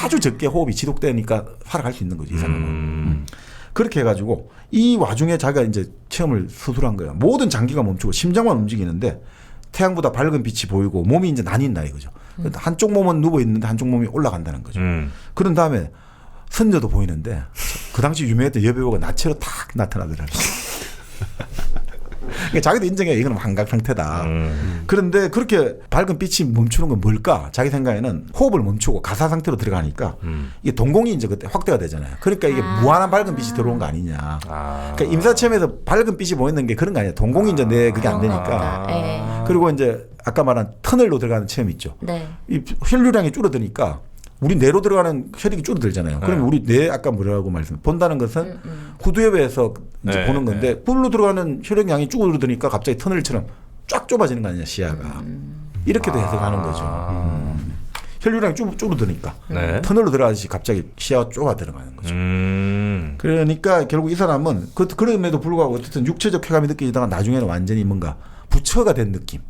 아주 적게 호흡이 지속되니까 살아갈 수 있는 거죠. 이 사람은. 그렇게 해가지고 이 와중에 자기가 이제 체험을 스스로 한 거예요. 모든 장기가 멈추고 심장만 움직이는데 태양보다 밝은 빛이 보이고 몸이 이제 나뉜다 이거죠. 한쪽 몸은 누워 있는데 한쪽 몸이 올라간다는 거죠. 그런 다음에 선녀도 보이는데 그 당시 유명했던 여배우가 나체로 탁 나타나더라고요. 그러니까 자기도 인정해 이거는 환각 상태다. 그런데 그렇게 밝은 빛이 멈추는 건 뭘까? 자기 생각에는 호흡을 멈추고 가사 상태로 들어가니까 이게 동공이 이제 그때 확대가 되잖아요. 그러니까 이게 무한한 밝은 빛이 들어온 거 아니냐. 그러니까 임사체험에서 밝은 빛이 보이는 게 그런 거 아니야. 동공이 이제 내 그게 안 되니까. 그리고 이제 아까 말한 터널로 들어가는 체험 있죠. 네. 이 혈류량이 줄어드니까 우리 뇌로 들어가는 혈액이 줄어들잖아요. 그러면 우리 뇌 아까 뭐라고 말씀 본다는 것은 후두엽에서 이제 보는 건데 뿔로 들어가는 혈액량이 줄어드니까 갑자기 터널처럼 쫙 좁아지는 거 아니냐 시야가. 이렇게도 해석하는 거죠. 혈류량이 줄어드니까 터널로 들어가듯이 갑자기 시야가 좁아 들어가는 거죠. 그러니까 결국 이 사람은 그럼에도 불구하고 어쨌든 육체적 쾌감이 느껴지다가 나중에는 완전히 뭔가 부처가 된 느낌.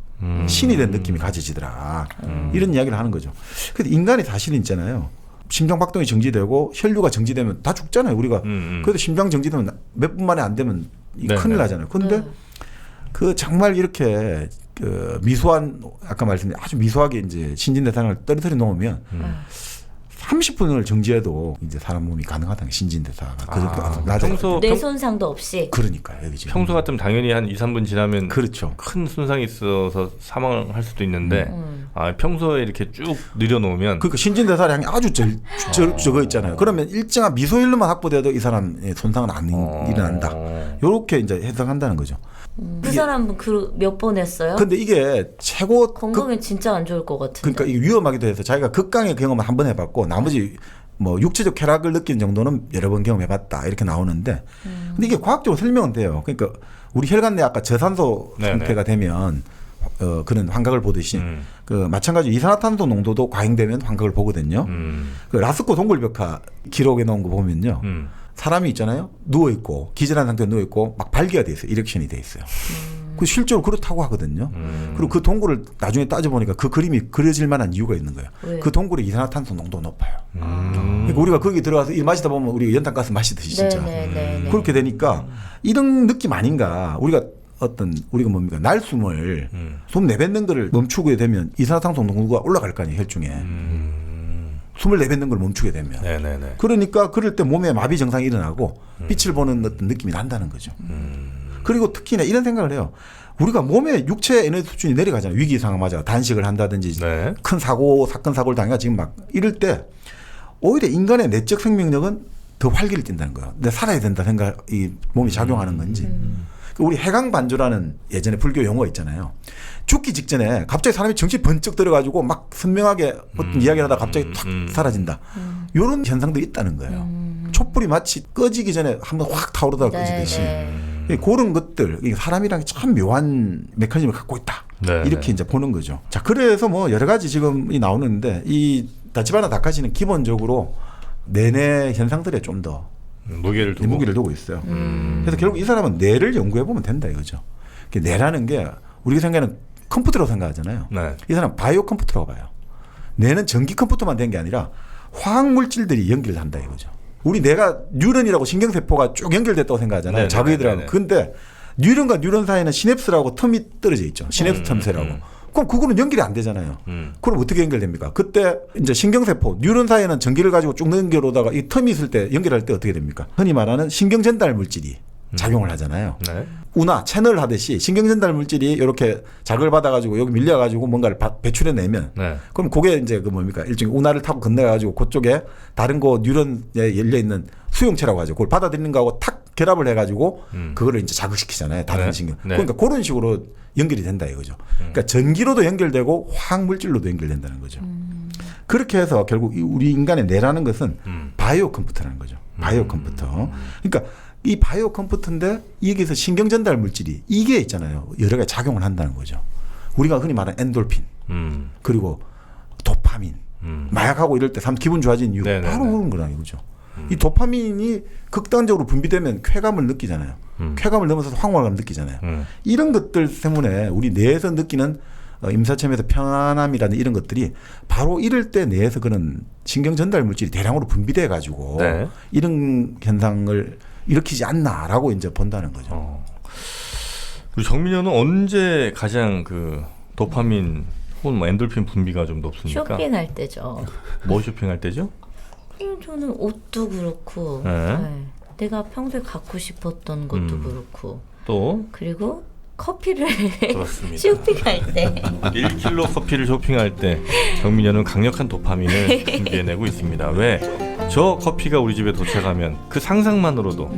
신이 된 느낌이 가져지더라. 이런 이야기를 하는 거죠. 근데 인간이 사실은 있잖아요. 심장 박동이 정지되고 혈류가 정지되면 다 죽잖아요. 우리가. 그래도 심장 정지되면 몇 분 만에 안 되면 큰일 나잖아요. 근데 그 정말 이렇게 그 미소한 아까 말씀드린 아주 미소하게 이제 신진대사를 떨어뜨려 놓으면 30분을 정지해도 이제 사람 몸이 가능하다는 신진대사가 평소 뇌 손상도 없이. 그러니까요. 여기 지금. 평소 같으면 당연히 한 2, 3분 지나면 그렇죠. 큰 손상이 있어서 사망할 수도 있는데 평소에 이렇게 쭉 늘여놓으면 그러니까 신진대사량이 아주 저거 있잖아요. 그러면 일정한 미소혈류만 확보돼도 이 사람의 손상은 안 일어난다. 이렇게 이제 해석한다는 거죠. 그 사람은 몇 번 했어요? 근데 이게 최고 건강에 진짜 안 좋을 것 같은데. 그러니까 이게 위험하기도 해서 자기가 극강의 경험을 한 번 해봤고 나머지 뭐 육체적 쾌락을 느끼는 정도는 여러 번 경험해봤다 이렇게 나오는데 근데 이게 과학적으로 설명은 돼요. 그러니까 우리 혈관 내 아까 저산소 상태가 되면 그런 환각을 보듯이 그 마찬가지로 이산화탄소 농도도 과잉되면 환각을 보거든요. 그 라스코 동굴벽화 기록에 나온 거 보면요. 사람이 있잖아요. 누워있고 기절한 상태에 누워있고 막 발기가 돼 있어요. 이렉션이 돼 있어요. 그 실제로 그렇다고 하거든요. 그리고 그 동굴을 나중에 따져보니까 그 그림이 그려질 만한 이유가 있는 거예요. 왜요? 그 동굴의 이산화탄소 농도가 높아요. 그러니까 우리가 거기 들어가서 일 마시다 보면 우리 연탄가스 마시듯이 진짜. 네네네. 그렇게 되니까 이런 느낌 아닌가. 우리가 뭡니까 날숨을 숨 내뱉는 거를 멈추게 되면 이산화탄소 농도가 올라갈 거 아니에요. 혈중에. 숨을 내뱉는 걸 멈추게 되면. 네네네. 그러니까 그럴 때 몸에 마비 증상이 일어나고 빛을 보는 어떤 느낌이 난다는 거죠. 그리고 특히나 이런 생각을 해요. 우리가 몸의 육체 에너지 수준이 내려가잖아요. 위기 상황 맞아. 단식을 한다든지 큰 사건 사고를 당해가 지금 막 이럴 때 오히려 인간의 내적 생명력은 더 활기를 띈다는 거예요. 내가 살아야 된다 생각이 몸이 작용하는 건지. 우리 해강반조라는 예전에 불교 용어가 있잖아요. 죽기 직전에 갑자기 사람이 정신이 번쩍 들어가지고 막 선명하게 어떤 이야기를 하다가 갑자기 탁 사라진다. 이런 현상들이 있다는 거예요. 촛불이 마치 꺼지기 전에 한번 확 타오르다가 꺼지듯이. 그런 것들, 사람이랑 참 묘한 메커니즘을 갖고 있다. 이렇게 이제 보는 거죠. 자, 그래서 뭐 여러 가지 지금이 나오는데 이 다치바나 다카시는 기본적으로 내내 현상들에 좀 더 무게를 두고 있어요. 그래서 결국 이 사람은 뇌를 연구해 보면 된다 이거죠. 뇌라는 게 우리가 생각하는 컴퓨터라고 생각하잖아요. 이 사람 바이오 컴퓨터라고 봐요. 뇌는 전기 컴퓨터만 된 게 아니라 화학 물질들이 연결한다 이거죠. 우리 뇌가 뉴런이라고 신경세포가 쭉 연결됐다고 생각하잖아요. 자기들하고. 근데 뉴런과 뉴런 사이에는 시냅스라고 텀이 떨어져 있죠. 시냅스 텀새라고. 그럼 그거는 연결이 안 되잖아요. 그럼 어떻게 연결됩니까? 그때 이제 신경세포, 뉴런 사이에는 전기를 가지고 쭉 연결오다가 이 텀이 있을 때 연결할 때 어떻게 됩니까? 흔히 말하는 신경전달 물질이 작용을 하잖아요. 운하, 채널 하듯이 신경전달 물질이 이렇게 자극을 받아가지고 여기 밀려가지고 뭔가를 배출해내면 그럼 그게 이제 그 뭡니까? 일종의 운하를 타고 건너가지고 그쪽에 다른 거 뉴런에 열려있는 수용체라고 하죠. 그걸 받아들이는 거하고 탁 결합을 해가지고 그거를 이제 자극시키잖아요. 다른 신경. 그러니까 그런 식으로 연결이 된다 이거죠. 그러니까 전기로도 연결되고 화학물질로도 연결된다는 거죠. 그렇게 해서 결국 우리 인간의 뇌라는 것은 바이오 컴퓨터라는 거죠. 바이오 컴퓨터. 그러니까 이 바이오 컴퓨터인데 여기서 신경 전달 물질이 이게 있잖아요. 여러 가지 작용을 한다는 거죠. 우리가 흔히 말하는 엔돌핀 그리고 도파민 마약하고 이럴 때 참 기분 좋아지는 이유 바로 그런 거라 이거죠. 이 도파민이 극단적으로 분비되면 쾌감을 느끼잖아요. 쾌감을 넘어서서 황홀감을 느끼잖아요. 이런 것들 때문에 우리 뇌에서 느끼는 임사체험에서 편안함이라는 이런 것들이 바로 이럴 때 뇌에서 그런 신경 전달 물질이 대량으로 분비돼 가지고 이런 현상을 일으키지 않나라고 이제 본다는 거죠. 우리 정민현은 언제 가장 그 도파민 혹은 뭐 엔돌핀 분비가 좀 높습니까? 쇼핑할 때죠. 뭐 쇼핑할 때죠? 저는 옷도 그렇고 네. 네. 내가 평소에 갖고 싶었던 것도 그렇고 또 그리고 커피를 그렇습니다. 쇼핑할 때 1kg 커피를 쇼핑할 때 정민현은 강력한 도파민을 분비해내고 있습니다. 왜? 저 커피가 우리 집에 도착하면 그 상상만으로도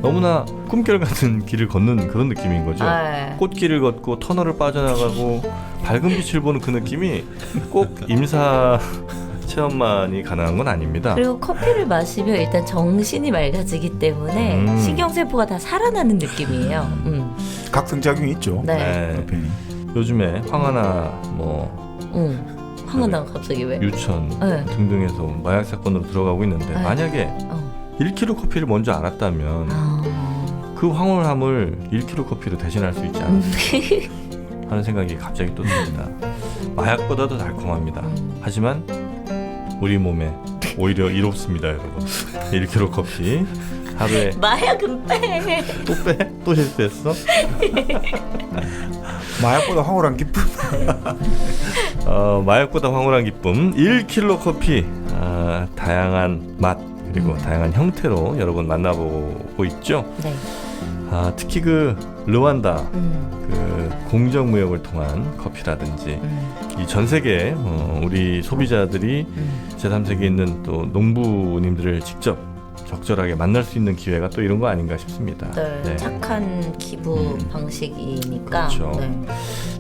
너무나 꿈결 같은 길을 걷는 그런 느낌인 거죠. 아. 꽃길을 걷고 터널을 빠져나가고 밝은 빛을 보는 그 느낌이 꼭 임사 체험만이 가능한 건 아닙니다. 그리고 커피를 마시면 일단 정신이 맑아지기 때문에 신경세포가 다 살아나는 느낌이에요. 각성작용이 있죠. 네. 네. 도파민이. 요즘에 황하나 뭐 황은아 갑자기 왜? 유천 네. 등등에서 마약 사건으로 들어가고 있는데 네. 만약에 1kg 커피를 먼저 알았다면 그 황홀함을 1kg 커피로 대신할 수 있지 않을까 하는 생각이 갑자기 또 듭니다. 마약보다도 달콤합니다. 하지만 우리 몸에 오히려 이롭습니다, 여러분. 1kg 커피 하루에 마약은 빼. 또 빼? 또 실수했어? 마약보다 황홀한 기쁨. 마약보다 황홀한 기쁨 1kg 커피 다양한 맛 그리고 다양한 형태로 여러분 만나보고 있죠. 네. 특히 그 르완다 그 공정무역을 통한 커피라든지 이 전 세계 우리 소비자들이 제3세계에 있는 또 농부님들을 직접 적절하게 만날 수 있는 기회가 또 이런 거 아닌가 싶습니다. 네. 네. 착한 기부 방식이니까. 그렇죠. 네.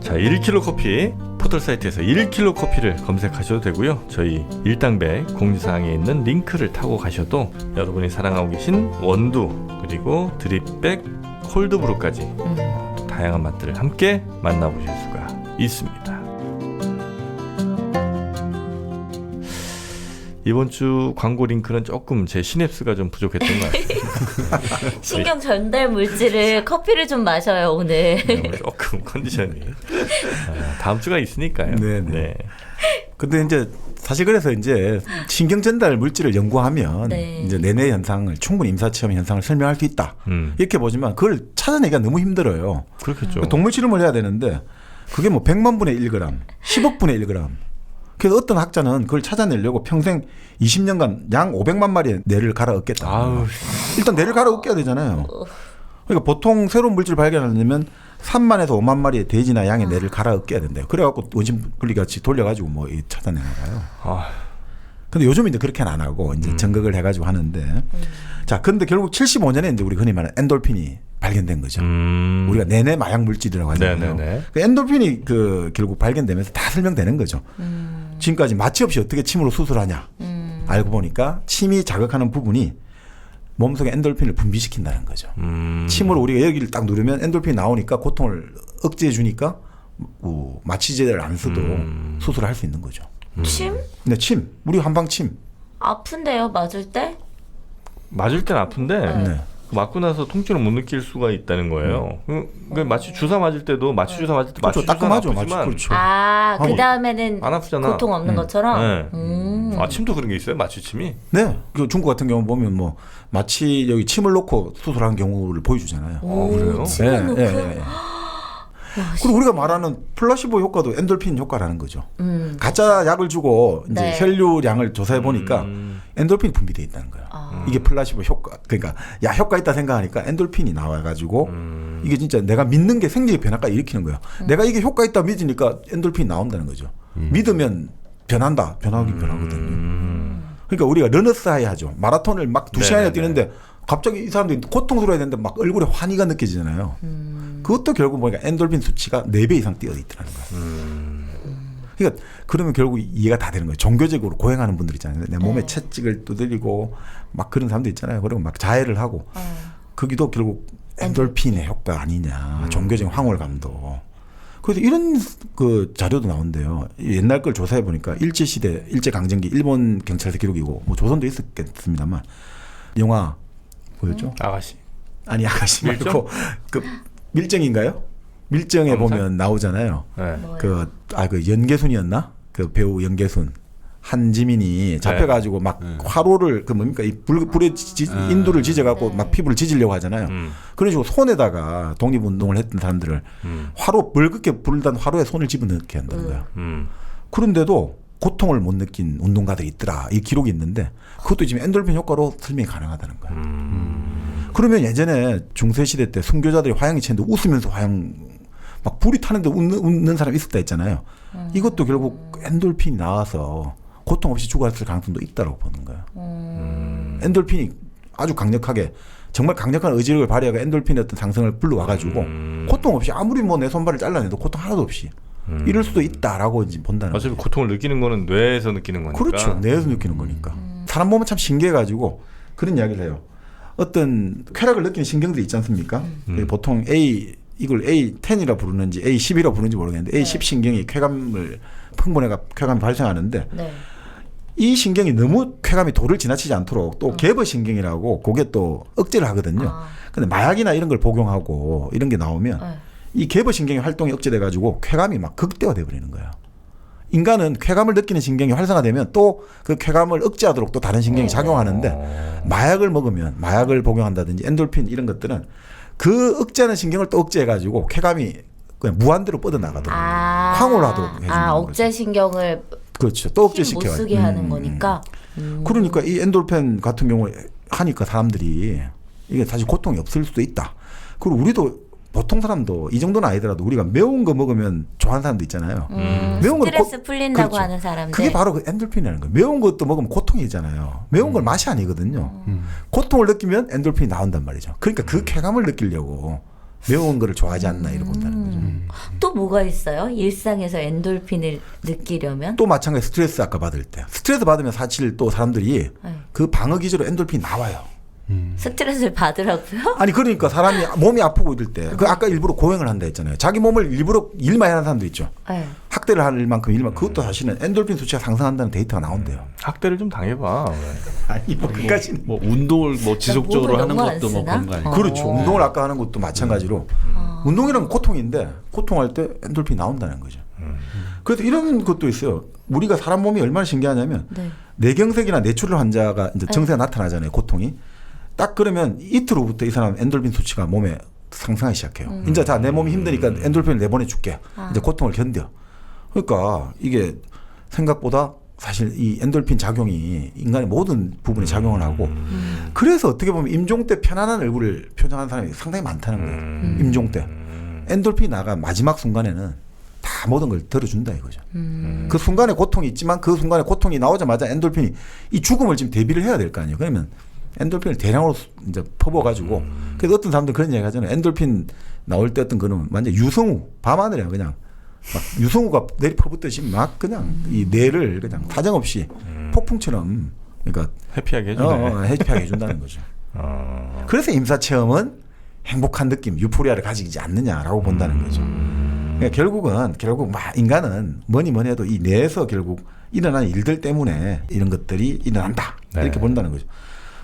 자, 1kg 커피 포털 사이트에서 1kg 커피를 검색하셔도 되고요. 저희 일당배 공지사항에 있는 링크를 타고 가셔도 여러분이 사랑하고 계신 원두 그리고 드립백 콜드브루까지 또 다양한 맛들을 함께 만나보실 수가 있습니다. 이번 주 광고 링크는 조금 제 시냅스가 좀 부족했던 것 같아요. 신경 전달 물질을 커피를 좀 마셔요 오늘. 오늘 조금 컨디션이 다음 주가 있으니까요. 네네. 네. 근데 이제 사실 그래서 이제 신경 전달 물질을 연구하면 네. 이제 내내 현상을 충분히 임사체험 현상을 설명할 수 있다. 이렇게 보지만 그걸 찾아내기가 너무 힘들어요. 그렇겠죠. 동물 실험을 해야 되는데 그게 뭐 100만 분의 1g, 10억 분의 1g. 그래서 어떤 학자는 그걸 찾아내려고 평생 20년간 양 500만 마리의 뇌를 갈아 얻겠다. 아우. 일단 뇌를 갈아 얻겨야 되잖아요. 그러니까 보통 새로운 물질을 발견하려면 3만에서 5만 마리의 돼지나 양의 뇌를 갈아 얻겨야 된대요. 그래갖고 원심 분리같이 돌려가지고 뭐 찾아내나 봐요. 아. 근데 요즘은 이제 그렇게는 안 하고 이제 전극을 해가지고 하는데. 자, 근데 결국 75년에 이제 우리 흔히 말하는 엔돌핀이 발견된 거죠. 우리가 내내 마약 물질이라고 하잖아요. 네네네. 그 엔돌핀이 그 결국 발견되면서 다 설명되는 거죠. 지금까지 마취 없이 어떻게 침으로 수술하냐. 알고 보니까 침이 자극하는 부분이 몸속에 엔돌핀을 분비시킨다는 거죠. 침으로 우리가 여기를 딱 누르면 엔돌핀이 나오니까 고통을 억제해 주니까 마취제를 안 써도 수술을 할 수 있는 거죠. 침? 네, 침. 우리 한방침. 아픈데요 맞을 때? 맞을 땐 아픈데 네. 맞고 나서 통증을 못 느낄 수가 있다는 거예요. 그 마취 주사 맞을 때도 마취 주사 맞을 때 그렇죠. 마취 주사 따끔하죠. 마취. 아프지만 그렇죠. 그 다음에는 안 아프잖아. 고통 없는 것처럼. 네. 침도 그런 게 있어요? 마취침이? 네. 그 중국 같은 경우 보면 뭐 마치 여기 침을 놓고 수술한 경우를 보여주잖아요. 그래요? 침을 놓고. 그리고 우리가 말하는 플라시보 효과도 엔돌핀 효과라는 거죠. 가짜 약을 주고 이제 네. 혈류량을 조사해 보니까 엔돌핀이 분비돼 있다는 거예요. 이게 플라시보 효과. 그러니까 야 효과 있다 생각하니까 엔돌핀이 나와가지고 이게 진짜 내가 믿는 게 생리의 변화까지 일으키는 거예요. 내가 이게 효과 있다 믿으니까 엔돌핀이 나온다는 거죠. 믿으면 변한다. 변하긴 변하거든요. 그러니까 우리가 러너스 하이 하죠. 마라톤을 막 2시간이나 뛰는데 갑자기 이 사람들이 고통스러워야 되는데 막 얼굴에 환희가 느껴지잖아요. 그것도 결국 보니까 엔돌핀 수치가 4배 이상 뛰어 있더라는 거예요. 그러니까 그러면 결국 이해가 다 되는 거예요. 종교적으로 고행하는 분들 있잖아요. 내 몸에 채찍을 두드리고 막 그런 사람들 있잖아요. 그리고 막 자해를 하고 거기도 결국 엔돌핀의 효과 아니냐. 종교적인 황홀감도. 그래서 이런 그 자료도 나온대요. 옛날 걸 조사해 보니까 일제시대, 일제강점기 일본 경찰서 기록이고 뭐 조선도 있었겠습니다만 영화 뭐였죠? 아가씨. 아니 아가씨 말고 그 밀정인가요? 밀정에 영상? 보면 나오잖아요. 네. 그 연계순이었나? 그 배우 연계순. 한지민이 잡혀가지고 막 화로를 그 뭡니까 이 불에 인두를 지져갖고 막 피부를 지지려고 하잖아요. 그런 식으로 손에다가 독립운동을 했던 사람들을 화로 벌겋게 불단 화로에 손을 집어넣게 한다는 거야. 그런데도 고통을 못 느낀 운동가들이 있더라. 이 기록이 있는데 그것도 지금 엔돌핀 효과로 설명이 가능하다는 거야. 그러면 예전에 중세시대 때 순교자들이 화양이 치는데 웃으면서 화양 막 불이 타는데 웃는 사람 있었다 했잖아요. 이것도 결국 엔돌핀이 나와서 고통 없이 죽었을 가능성도 있다고 보는 거예요. 엔돌핀이 아주 강력하게 정말 강력한 의지력을 발휘하고 엔돌핀의 어떤 상승을 불러와가지고 고통 없이 아무리 뭐 내 손발을 잘라내도 고통 하나도 없이 이럴 수도 있다라고 이제 본다는 어차피 거죠. 고통을 느끼는 거는 뇌에서 느끼는 거니까. 그렇죠. 뇌에서 느끼는 거니까. 사람 보면 참 신기해가지고 그런 이야기를 해요. 어떤 쾌락을 느끼는 신경들이 있지 않습니까? 보통 이걸 A10이라 부르는지 A10이라 부르는지 모르겠는데 A10 신경이 쾌감을 쾌감이 발생하는데 네. 이 신경이 너무 쾌감이 도를 지나치지 않도록 또 개버 신경이라고 그게 또 억제를 하거든요. 근데 마약이나 이런 걸 복용하고 이런 게 나오면 이 개버 신경의 활동이 억제돼 가지고 쾌감이 막 극대화돼 버리는 거예요. 인간은 쾌감을 느끼는 신경이 활성화되면 또 그 쾌감을 억제하도록 또 다른 신경이 작용하는데 마약을 먹으면 마약을 복용한다든지 엔돌핀 이런 것들은 그 억제하는 신경을 또 억제해 가지고 쾌감이 그냥 무한대로 뻗어나가도록 황홀하도록 해준다는 억제 거죠. 신경을 그렇죠. 또 억제시켜 못 쓰게 하는 거니까. 그러니까 이 엔돌핀 같은 경우에 하니까 사람들이 이게 사실 고통이 없을 수도 있다. 그리고 우리도 보통 사람도 이 정도는 아니더라도 우리가 매운 거 먹으면 좋아하는 사람도 있잖아요. 매운 스트레스 풀린다고 그렇죠. 하는 사람들. 그게 바로 그 엔돌핀이라는 거예요. 매운 것도 먹으면 고통이잖아요. 매운 건 맛이 아니거든요. 고통을 느끼면 엔돌핀이 나온단 말이죠. 그러니까 그 쾌감을 느끼려고 매운 거를 좋아하지 않나 이러고 본다는 거죠. 또 뭐가 있어요? 일상에서 엔돌핀을 느끼려면? 또 마찬가지 스트레스 아까 받을 때. 스트레스 받으면 사실 또 사람들이 그 방어 기제로 엔돌핀이 나와요. 스트레스를 받으라고요? 아니 그러니까 사람이 몸이 아프고 이럴 때 그 아까 일부러 고행을 한다 했잖아요. 자기 몸을 일부러 일 많이 하는 사람도 있죠. 네. 학대를 할 만큼 일만 그것도 사실은 엔돌핀 수치가 상승한다는 데이터가 나온대요. 학대를 좀 당해봐. 아니 뭐 그까지는 뭐 운동을 뭐 지속적으로 하는 너무 안 것도 뭐 쓰나? 그런 거 아니에요? 그렇죠. 운동을 아까 하는 것도 마찬가지로 운동이란 고통인데 고통할 때 엔돌핀이 나온다는 거죠. 그래서 이런 것도 있어요. 우리가 사람 몸이 얼마나 신기하냐면 네. 뇌경색이나 뇌출혈 환자가 이제 증세가 나타나잖아요. 고통이. 딱 그러면 이틀 후부터 이 사람 엔돌핀 수치가 몸에 상승하기 시작해요. 이제 자, 내 몸이 힘드니까 엔돌핀을 내보내줄게. 이제 고통을 견뎌. 그러니까 이게 생각보다 사실 이 엔돌핀 작용이 인간의 모든 부분에 작용을 하고 그래서 어떻게 보면 임종 때 편안한 얼굴을 표정하는 사람이 상당히 많다는 거예요. 임종 때. 엔돌핀이 나가 마지막 순간에는 다 모든 걸 들어준다 이거죠. 그 순간에 고통이 있지만 그 순간에 고통이 나오자마자 엔돌핀이 이 죽음을 지금 대비를 해야 될 거 아니에요. 그러면 엔돌핀을 대량으로 이제 퍼부어가지고 그래서 어떤 사람들 그런 얘기 하잖아요. 엔돌핀 나올 때 어떤 거는 완전 유성우 밤하늘이야 그냥 막 유성우가 내리 퍼붓듯이 막 그냥 이 뇌를 그냥 사정없이 폭풍처럼 그러니까 해피하게 해주네. 해피하게 해준다는 거죠. 그래서 임사체험은 행복한 느낌, 유포리아를 가지지 않느냐라고 본다는 거죠. 그러니까 결국 인간은 뭐니 해도 이 뇌에서 결국 일어나는 일들 때문에 이런 것들이 일어난다 이렇게 본다는 거죠.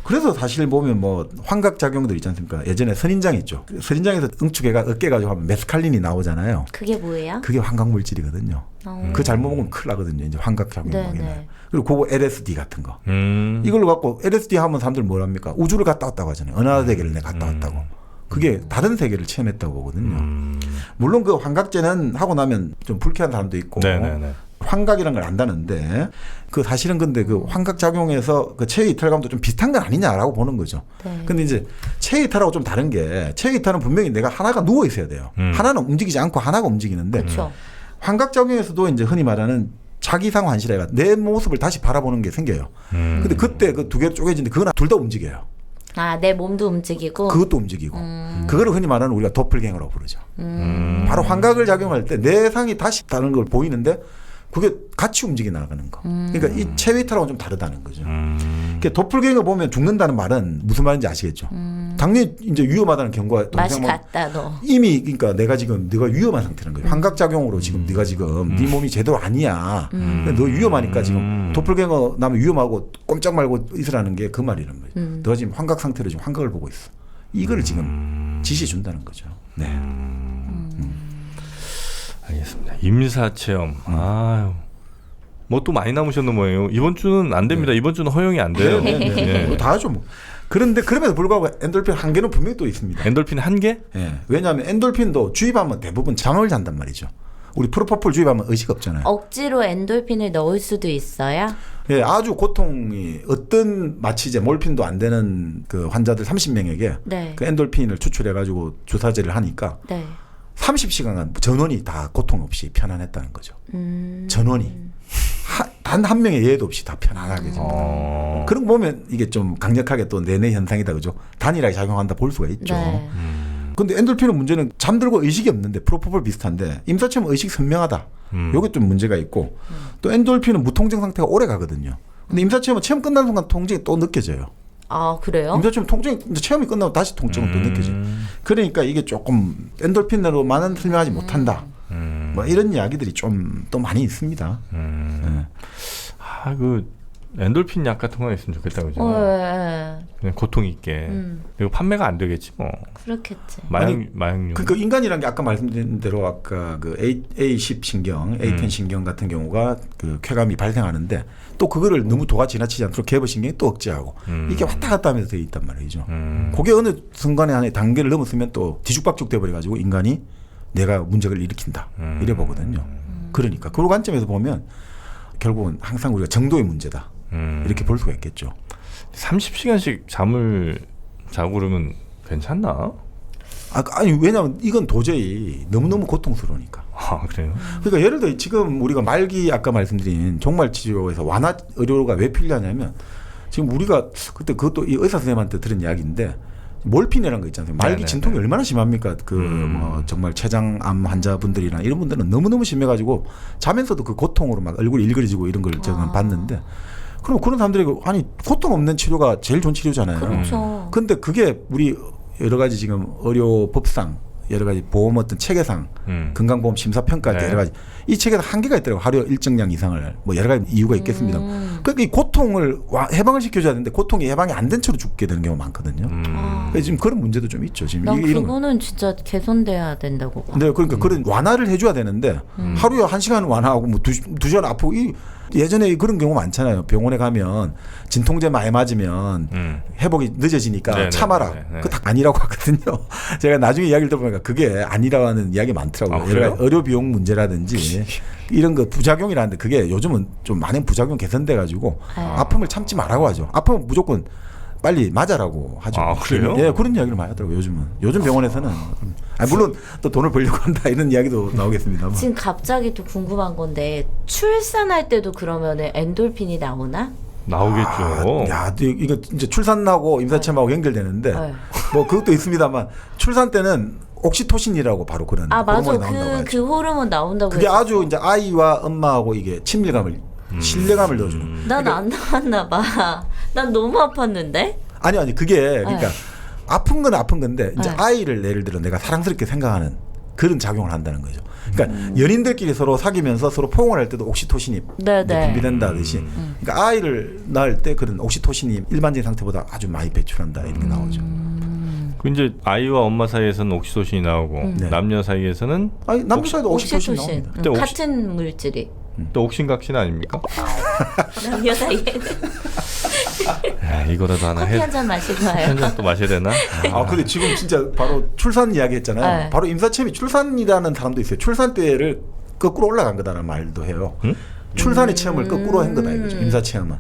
그래서 사실 보면 뭐 환각작용들 있지 않습니까? 예전에 선인장 있죠. 선인장에서 응축해가 으깨가지고 하면 메스칼린이 나오잖아요. 그게 뭐예요? 그게 환각물질이거든요. 그거 잘못 먹으면 큰일 나거든요. 이제 환각작용이. 네. 그리고 그거 LSD 같은 거. 이걸로 갖고 LSD 하면 사람들 뭐랍니까? 우주를 갔다 왔다고 하잖아요. 은하의 세계를 내가 갔다 왔다고. 그게 다른 세계를 체험했다고 보거든요. 물론 그 환각제는 하고 나면 좀 불쾌한 사람도 있고 환각이라는 걸 안다는데 그 사실은 근데 그 환각 작용에서 그 체외 이탈감도 좀 비슷한 건 아니냐라고 보는 거죠. 근데 이제 체외 이탈하고 좀 다른 게 체외 이탈은 분명히 내가 하나가 누워 있어야 돼요. 하나는 움직이지 않고 하나가 움직이는데 그렇죠. 환각 작용에서도 이제 흔히 말하는 자기상 환실해가 내 모습을 다시 바라보는 게 생겨요. 근데 그때 그 두 개로 쪼개지는데 그건 둘 다 움직여요. 아, 내 몸도 움직이고 그것도 움직이고 그거를 흔히 말하는 우리가 도플갱어라고 부르죠. 바로 환각을 작용할 때 내 상이 다시 다른 걸 보이는데 그게 같이 움직여 나가는 거. 그러니까 이 체외이탈하고는 좀 다르다는 거죠. 그러니까 도플갱어 보면 죽는다는 말은 무슨 말인지 아시겠죠? 당연히 이제 위험하다는 경고가 맛이 같다 너. 이미 그러니까 내가 위험한 상태라는 거예요. 환각작용으로 지금 네가 지금 네 몸이 제대로 아니야. 너 위험하니까 지금 도플갱어 나면 위험하고 꼼짝 말고 있으라는 게 그 말이란 거예요. 너가 지금 환각 상태로 지금 환각을 보고 있어. 이거를 지금 지시해 준다는 거죠. 네. 알겠습니다. 임사체험. 아유. 뭐 또 많이 남으셨는 모양이에요. 이번 주는 안 됩니다. 이번 주는 허용이 안 돼요. 네. 뭐 다 하죠 뭐. 그런데 그럼에도 불구하고 엔돌핀 한계는 분명히 또 있습니다. 엔돌핀 한 개? 예. 왜냐하면 엔돌핀도 주입하면 대부분 잠을 잔단 말이죠. 우리 프로포폴 주입하면 의식 없잖아요. 억지로 엔돌핀을 넣을 수도 있어요? 예, 아주 고통이 어떤 마치 이제 몰핀도 안 되는 그 환자들 30명에게 네. 그 엔돌핀을 추출해가지고 주사제를 하니까 네. 30시간간 전원이 다 고통 없이 편안했다는 거죠. 전원이 단 한 명의 예도 없이 다 편안하게 그런 거 보면 이게 좀 강력하게 또 내내 현상이다 그죠? 단일하게 작용한다 볼 수가 있죠. 네. 근데 엔돌핀은 문제는 잠들고 의식이 없는데 프로포폴 비슷한데 임사체면 의식이 선명하다. 요게 좀 문제가 있고 또 엔돌핀은 무통증 상태가 오래 가거든요. 근데 임사체험은 체험 끝나는 순간 통증이 또 느껴져요. 아 그래요? 임사체험 통증이 이제 체험이 끝나고 다시 통증은 또 느껴져요. 그러니까 이게 조금 엔돌핀으로만은 설명하지 못한다. 뭐 이런 이야기들이 좀 또 많이 있습니다. 네. 그 엔돌핀 약 같은 거 있으면 좋겠다 그죠? 네. 그냥 고통 있게. 그리고 판매가 안 되겠지 뭐. 그렇겠지. 마약류. 그 인간이란 게 아까 말씀드린 대로 아까 그 A10 신경, A10 신경 같은 경우가 그 쾌감이 발생하는데 또 그거를 너무 도가 지나치지 않도록 개버 신경이 또 억제하고 이게 왔다 갔다 하면서 되어 있단 말이죠. 그게 어느 순간에 안에 단계를 넘었으면 또 뒤죽박죽 돼버려 가지고 인간이 내가 문제를 일으킨다 이래 보거든요. 그러니까 그 관점에서 보면 결국은 항상 우리가 정도의 문제다 이렇게 볼 수가 있겠죠. 30시간씩 잠을 자고 그러면 괜찮나? 아니 왜냐하면 이건 도저히 너무너무 고통스러우니까. 아 그래요? 그러니까 예를 들어 지금 우리가 말기 아까 말씀드린 종말 치료에서 완화 의료가 왜 필요하냐면 지금 우리가 그때 그것도 이 의사 선생님한테 들은 이야기인데 몰핀이라는 거 있잖아요. 말기 네네네. 진통이 얼마나 심합니까? 그 뭐 정말 췌장암 환자분들이나 이런 분들은 너무너무 심해가지고 자면서도 그 고통으로 막 얼굴이 일그러지고 이런 걸 제가 봤는데 그럼 그런 사람들이 아니 고통 없는 치료가 제일 좋은 치료잖아요. 그렇죠. 근데 그게 우리 여러 가지 지금 의료법상 여러 가지 보험 어떤 체계상 건강보험 심사평가할 때 네. 여러 가지 이 체계에 한계가 있더라고요. 하루 일정량 이상을 뭐 여러 가지 이유가 있겠습니다. 그러니까 이 고통을 해방을 시켜줘야 되는데 고통이 해방이 안 된 채로 죽게 되는 경우가 많거든요. 그래서 지금 그런 문제도 좀 있죠. 지금 난 이런 거. 그거는 진짜 개선돼야 된다고 봐. 네, 그러니까 그런 완화를 해줘야 되는데 하루에 1시간 완화하고 뭐 2시간 아프고 예전에 그런 경우 많잖아요. 병원에 가면 진통제 많이 맞으면 회복이 늦어지니까 네네, 참아라. 네네. 그거 다 아니라고 하거든요. 제가 나중에 이야기를 들어보니까 그게 아니라는 이야기 많더라고요. 아, 그래요? 의료 비용 문제라든지 이런 거 부작용이라는데 그게 요즘은 좀 많은 부작용 개선돼 가지고 아픔을 참지 말라고 하죠. 아프면 무조건 빨리 맞아라고 하죠. 아, 그래요? 예, 그런 이야기를 많이 하더라고요. 요즘은. 요즘 병원에서는 물론 또 돈을 벌려고 한다 이런 이야기도 나오겠습니다만. 지금 갑자기 또 궁금한 건데 출산할 때도 그러면은 엔돌핀이 나오나? 나오겠죠. 야, 이거 이제 출산 나고 임사체험하고 연결되는데 네. 뭐 그것도 있습니다만 출산 때는 옥시토신이라고 바로 그런 아 맞아. 호르몬이 나온다고 하죠. 그 호르몬 나온다고 그게 했었어. 아주 이제 아이와 엄마하고 이게 친밀감을 신뢰감을 넣어주는. 난 안 나왔나 봐. 난 너무 아팠는데. 아니 그게 그러니까 아픈 건 아픈 건데 이제 네. 아이를 예를 들어 내가 사랑스럽게 생각하는 그런 작용을 한다는 거죠. 그러니까 연인들끼리 서로 사귀면서 서로 포옹을 할 때도 옥시토신이 네네. 이제 분비된다 하듯이 그러니까 아이를 낳을 때 그런 옥시토신이 일반적인 상태보다 아주 많이 배출한다 이렇게 나오죠. 그 이제 아이와 엄마 사이에서는 옥시토신이 나오고 네. 남녀 사이에서는 아니 남녀 사이도 옥시토신 나옵니다. 근데 같은 물질이 또 옥신각신 아닙니까? 남녀 사이에는 야, 이거라도 하나 커피 해. 한 잔 마시고 와요. 한 잔 또 마셔야 되나? 아 근데 지금 진짜 바로 출산 이야기 했잖아요. 네. 바로 임사체험이 출산이라는 사람도 있어요. 출산 때를 거꾸로 올라간 거다라는 말도 해요. 응? 출산의 체험을 거꾸로 한 거다 이거죠. 임사체험은.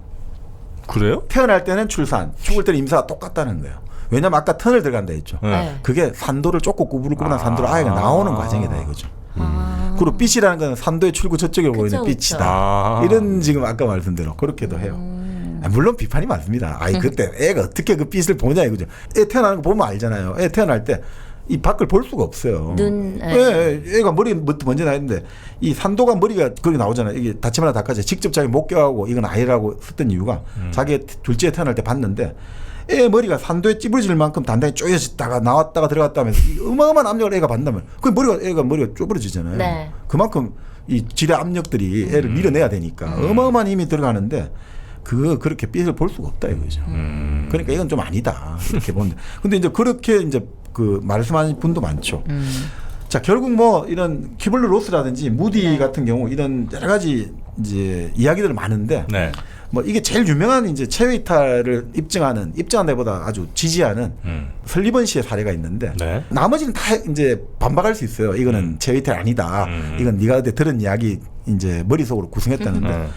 그래요? 태어날 때는 출산, 죽을 때는 임사가 똑같다는 거예요. 왜냐면 아까 턴을 들어간다 했죠. 네. 그게 산도를 쫓고 구부르구나 산도로 아이가 나오는 과정이다 이거죠. 그리고 빛이라는 건 산도의 출구 저쪽에 보이는 그쵸. 빛이다. 아. 이런 지금 아까 말씀대로 그렇게도 해요. 물론 비판이 많습니다. 아이 그때 애가 어떻게 그 빛을 보냐 이거죠. 애 태어나는 거 보면 알잖아요. 애 태어날 때 이 밖을 볼 수가 없어요. 눈, 예, 애가 머리 먼저 나있는데 이 산도가 머리가 거기 나오잖아요. 이게 다치마나 닦아져 직접 자기 목격하고 이건 아니라고 썼던 이유가 자기 둘째 태어날 때 봤는데 애 머리가 산도에 찌부러질 만큼 단단히 쪼여졌다가 나왔다가 들어갔다 하면서 이 어마어마한 압력을 애가 받는다면 그 애가 머리가 쪼부러지잖아요. 네. 그만큼 이 질의 압력들이 애를 밀어내야 되니까 어마어마한 힘이 들어가는데 그렇게 빛을 볼 수가 없다 이거죠. 그러니까 이건 좀 아니다 이렇게 보는데 근데 이제 그렇게 이제 그 말씀하는 분도 많죠. 자 결국 뭐 이런 큐블러 로스라든지 무디 같은 경우 이런 여러 가지 이제 이야기들 많은데 네. 뭐 이게 제일 유명한 이제 체외 이탈을 입증한 데보다 아주 지지하는 설리번 씨의 사례가 있는데 네. 나머지는 다 이제 반박할 수 있어요. 이거는 체외 이탈 아니다. 이건 네가 그때 들은 이야기 이제 머릿속으로 구성했다는데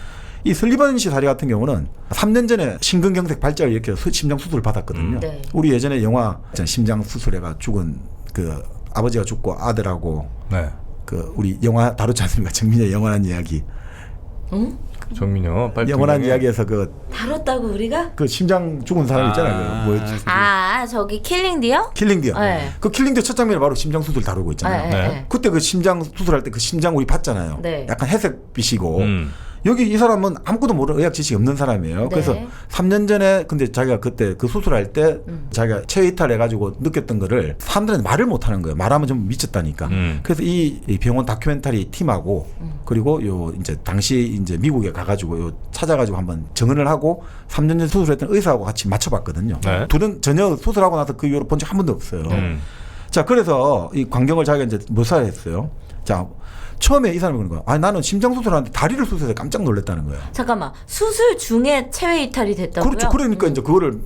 이 설리번 씨 사례 같은 경우는 3년 전에 심근경색 발작을 일으켜서 심장 수술을 받았거든요. 네. 우리 예전에 영화 심장 수술해가 죽은 그 아버지가 죽고 아들하고 네. 그 우리 영화 다루지 않습니까? 정민의 영원한 이야기. 응? 정민요. 빨리 영원한 분명해. 이야기에서 다뤘다고 우리가? 그 심장 죽은 사람 있잖아요. 그 뭐였지? 저기 킬링디어? 킬링디어. 네. 그 킬링디어 첫 장면이 바로 심장 수술 다루고 있잖아요. 네. 그때 그 심장 수술할 때 그 심장 우리 봤잖아요. 네. 약간 회색빛이고 여기 이 사람은 아무것도 모르는 의학 지식이 없는 사람이에요. 네. 그래서 3년 전에 근데 자기가 그때 그 수술할 때 자기가 체외 이탈 해가지고 느꼈던 거를 사람들한테 말을 못 하는 거예요. 말하면 좀 미쳤다니까. 그래서 이 병원 다큐멘터리 팀하고 그리고 요 이제 당시 이제 미국에 가가지고 요 찾아가지고 한번 정언을 하고 3년 전 수술했던 의사하고 같이 맞춰봤거든요. 네. 둘은 전혀 수술하고 나서 그 이후로 본 적 한 번도 없어요. 자, 그래서 이 광경을 자기가 이제 묘사했어요. 자, 처음에 이 사람이 그런 거야. 아니, 나는 심장 수술하는데 다리를 수술해서 깜짝 놀랐다는 거예요. 잠깐만. 수술 중에 체외 이탈이 됐다고요? 그렇죠. 그러니까 이제 그거를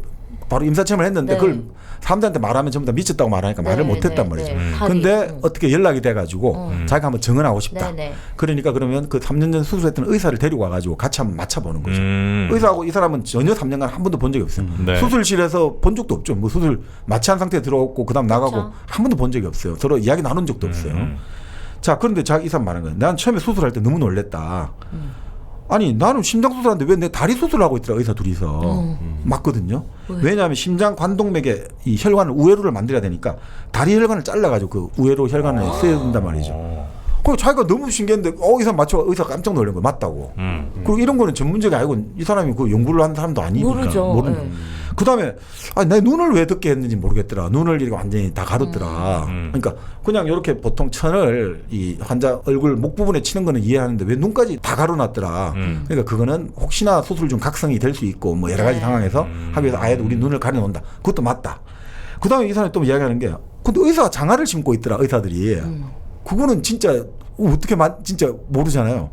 바로 임사체험을 했는데 네. 그걸 사람들한테 말하면 전부 다 미쳤다고 말하니까 말을 네, 못했단 네, 말이죠. 네. 근데 어떻게 연락이 돼가지고 자기가 한번 정언하고 싶다. 네, 네. 그러니까 그러면 그 3년 전 수술했던 의사를 데리고 와가지고 같이 한번 맞춰보는 거죠. 의사하고 이 사람은 전혀 3년간 한 번도 본 적이 없어요. 네. 수술실에서 본 적도 없죠. 뭐 수술 마취한 상태에 들어왔고 그다음 나가고 그렇죠. 한 번도 본 적이 없어요. 서로 이야기 나눈 적도 없어요. 자, 그런데 자기 이 사람 말한 거예요. 난 처음에 수술할 때 너무 놀랬다. 아니, 나는 심장 수술하는데 왜 내 다리 수술을 하고 있더라, 의사 둘이서. 맞거든요. 왜냐하면 심장 관동맥에 이 혈관을 우회로를 만들어야 되니까 다리 혈관을 잘라가지고 그 우회로 혈관을 써야 된단 말이죠. 그리고 자기가 너무 신기했는데, 이 사람 맞춰 의사가 깜짝 놀란 거예요. 맞다고. 그리고 이런 거는 전문적이 아니고 이 사람이 그 연구를 한 사람도 아니니까. 모르죠. 모르는. 네. 그 다음에, 내 눈을 왜 듣게 했는지 모르겠더라. 눈을 이렇게 완전히 다 가렸더라. 그러니까 그냥 이렇게 보통 천을 이 환자 얼굴 목 부분에 치는 거는 이해하는데 왜 눈까지 다 가려놨더라. 그러니까 그거는 혹시나 수술 중 각성이 될 수 있고 뭐 여러 가지 상황에서 하기 위해서 아예 우리 눈을 가려놓는다. 그것도 맞다. 그 다음에 이 사람이 또 이야기하는 게, 근데 의사가 장화를 신고 있더라, 의사들이. 그거는 진짜 어떻게 진짜 모르잖아요.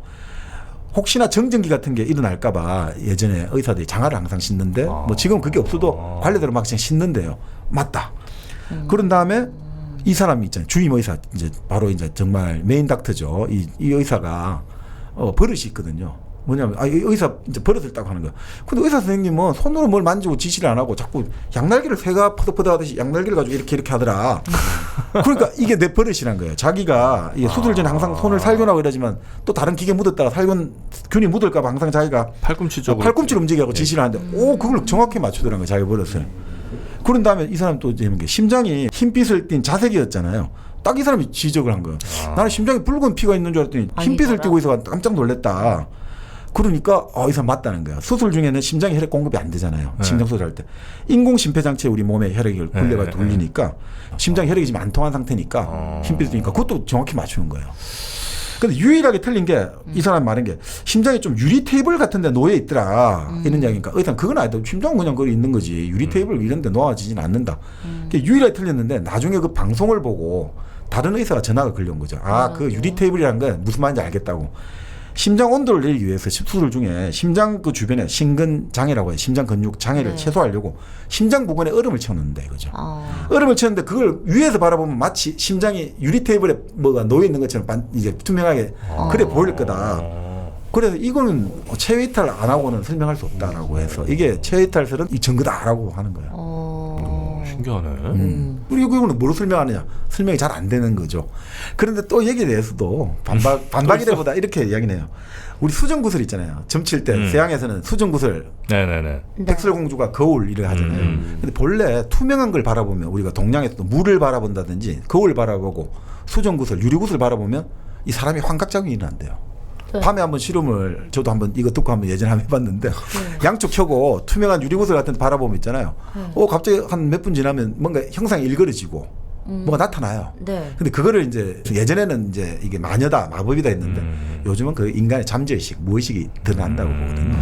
혹시나 정전기 같은 게 일어날까봐 예전에 의사들이 장화를 항상 신는데 뭐 지금 그게 없어도 관례대로 막 그냥 신는데요. 맞다. 그런 다음에 이 사람이 있잖아요. 주임 의사 이제 바로 이제 정말 메인 닥터죠. 이 의사가 버릇이 있거든요. 뭐냐면 이 의사 이제 버릇을 딱 하는 거야. 근데 의사 선생님은 손으로 뭘 만지고 지시를 안 하고 자꾸 양날개를 새가 퍼덕퍼덕 하듯이 양날개를 가지고 이렇게 하더라. 그러니까 이게 내 버릇이란 거예요. 자기가 수술 전에 항상 손을 살균하고 이러지만 또 다른 기계 묻었다가 살균균이 묻을까 봐 항상 자기가 팔꿈치적으로 팔꿈치를 움직이고 지시를 하는데 그걸 정확히 맞추더라는 거예요. 자기 버릇을. 그런 다음에 이 사람 또 재밌는 게 심장이 흰빛을 띤 자색이었잖아요. 딱 이 사람이 지적을 한 거예요. 나는 심장에 붉은 피가 있는 줄 알았더니 흰빛을 아니더라. 띠고 있어 깜짝 놀랐다. 그러니까 이 사람 맞다는 거야. 수술 중에는 심장에 혈액 공급이 안 되잖아요. 심장 수술할 때 인공 심폐장치에 우리 몸에 혈액을 굴려가 돌리니까 심장 혈액이 지금 안 통한 상태니까 흰빛을 띠니까 그것도 정확히 맞추는 거예요. 근데 유일하게 틀린 게 이 사람 말한 게 심장이 좀 유리 테이블 같은 데 놓여 있더라. 이런 이야기니까 의사는 그건 아니다. 심장은 그냥 거기 있는 거지. 유리 테이블 이런 데 놓아지진 않는다. 그게 유일하게 틀렸는데 나중에 그 방송을 보고 다른 의사가 전화가 걸려온 거죠. 그 유리 테이블이라는 건 무슨 말인지 알겠다고. 심장 온도를 내리기 위해서 수술 중에 심장 그 주변에 심근 장애라고 해요. 심장 근육 장애를 최소화하려고 심장 부근에 얼음을 채우는데 이거죠. 얼음을 채우는데 그걸 위에서 바라보면 마치 심장이 유리 테이블에 뭐가 놓여 있는 것처럼 이제 투명하게 그래 보일 거다. 그래서 이거는 체외 이탈 안 하고는 설명할 수 없다라고 해서 이게 체외 이탈설은 이 증거다라고 하는 거예요. 신기하네. 그리고 이거는 뭐로 설명하느냐? 설명이 잘 안 되는 거죠. 그런데 또 여기에 대해서도 반박이라보다 이렇게 이야기네요. 우리 수정구슬 있잖아요. 점칠 때 서양에서는 수정구슬 네네네. 백설공주가 거울 이렇게 하잖아요. 근데 본래 투명한 걸 바라보면 우리가 동양에서도 물을 바라본다든지 거울 바라보고 수정구슬, 유리구슬 바라보면 이 사람이 환각작용이 일어난대요. 밤에 한번 실험을 저도 한번 이거 듣고 한번 예전에 한번 해봤는데 양쪽 켜고 투명한 유리구슬 같은 데 바라보면 있잖아요. 갑자기 한 몇 분 지나면 뭔가 형상이 일그러지고 뭐가 나타나요. 네. 근데 그거를 이제 예전에는 이제 이게 마녀다 마법이다 했는데 요즘은 그 인간의 잠재의식 무의식이 드러난다고 보거든요.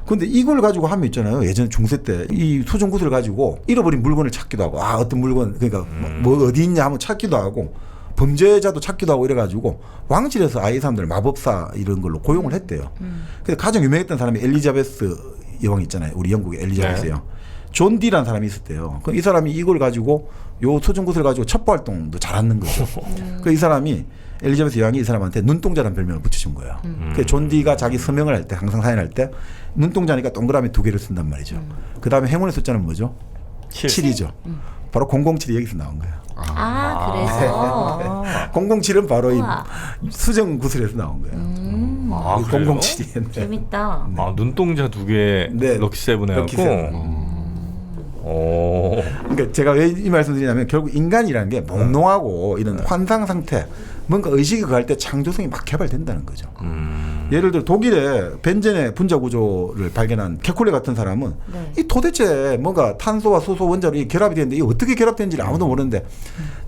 근데 이걸 가지고 하면 있잖아요. 예전 중세 때 이 수정구슬을 가지고 잃어버린 물건을 찾기도 하고 어떤 물건 그러니까 뭐 어디 있냐 하면 찾기도 하고 범죄자도 찾기도 하고 이래가지고 왕실에서 아예 이 사람들 마법사 이런 걸로 고용을 했대요. 근데 가장 유명했던 사람이 엘리자베스 여왕 있잖아요. 우리 영국의 엘리자베스 여왕. 존 D라는 사람이 있었대요. 이 사람이 이걸 가지고 요 소중굿을 가지고 첩보 활동도 잘하는 거죠. 그 이 사람이 엘리자베스 여왕이 이 사람한테 눈동자라는 별명을 붙여준 거예요. 그 존 D가 자기 서명을 할 때 항상 사인할 때 눈동자니까 동그라미 2개를 쓴단 말이죠. 그 다음에 행운의 숫자는 뭐죠? 7이죠. 바로 007이 여기서 나온 거예요. 그래서 007은 바로 우와. 이 수정 구슬에서 나온 거예요. 아, 그래요? 007이. 재밌다. 아, 눈동자 2개 네. 럭키세븐에 럭키 갖고. 세븐. 오. 그러니까 제가 왜 이 말씀드리냐면 결국 인간이라는 게 몽롱하고 이런 환상 상태, 뭔가 의식이 그할 때 창조성이 막 개발된다는 거죠. 예를 들어 독일의 벤젠의 분자 구조를 발견한 케콜레 같은 사람은 네. 이 도대체 뭔가 탄소와 수소 원자로 이 결합이 되는데 이 어떻게 결합되는지를 아무도 모르는데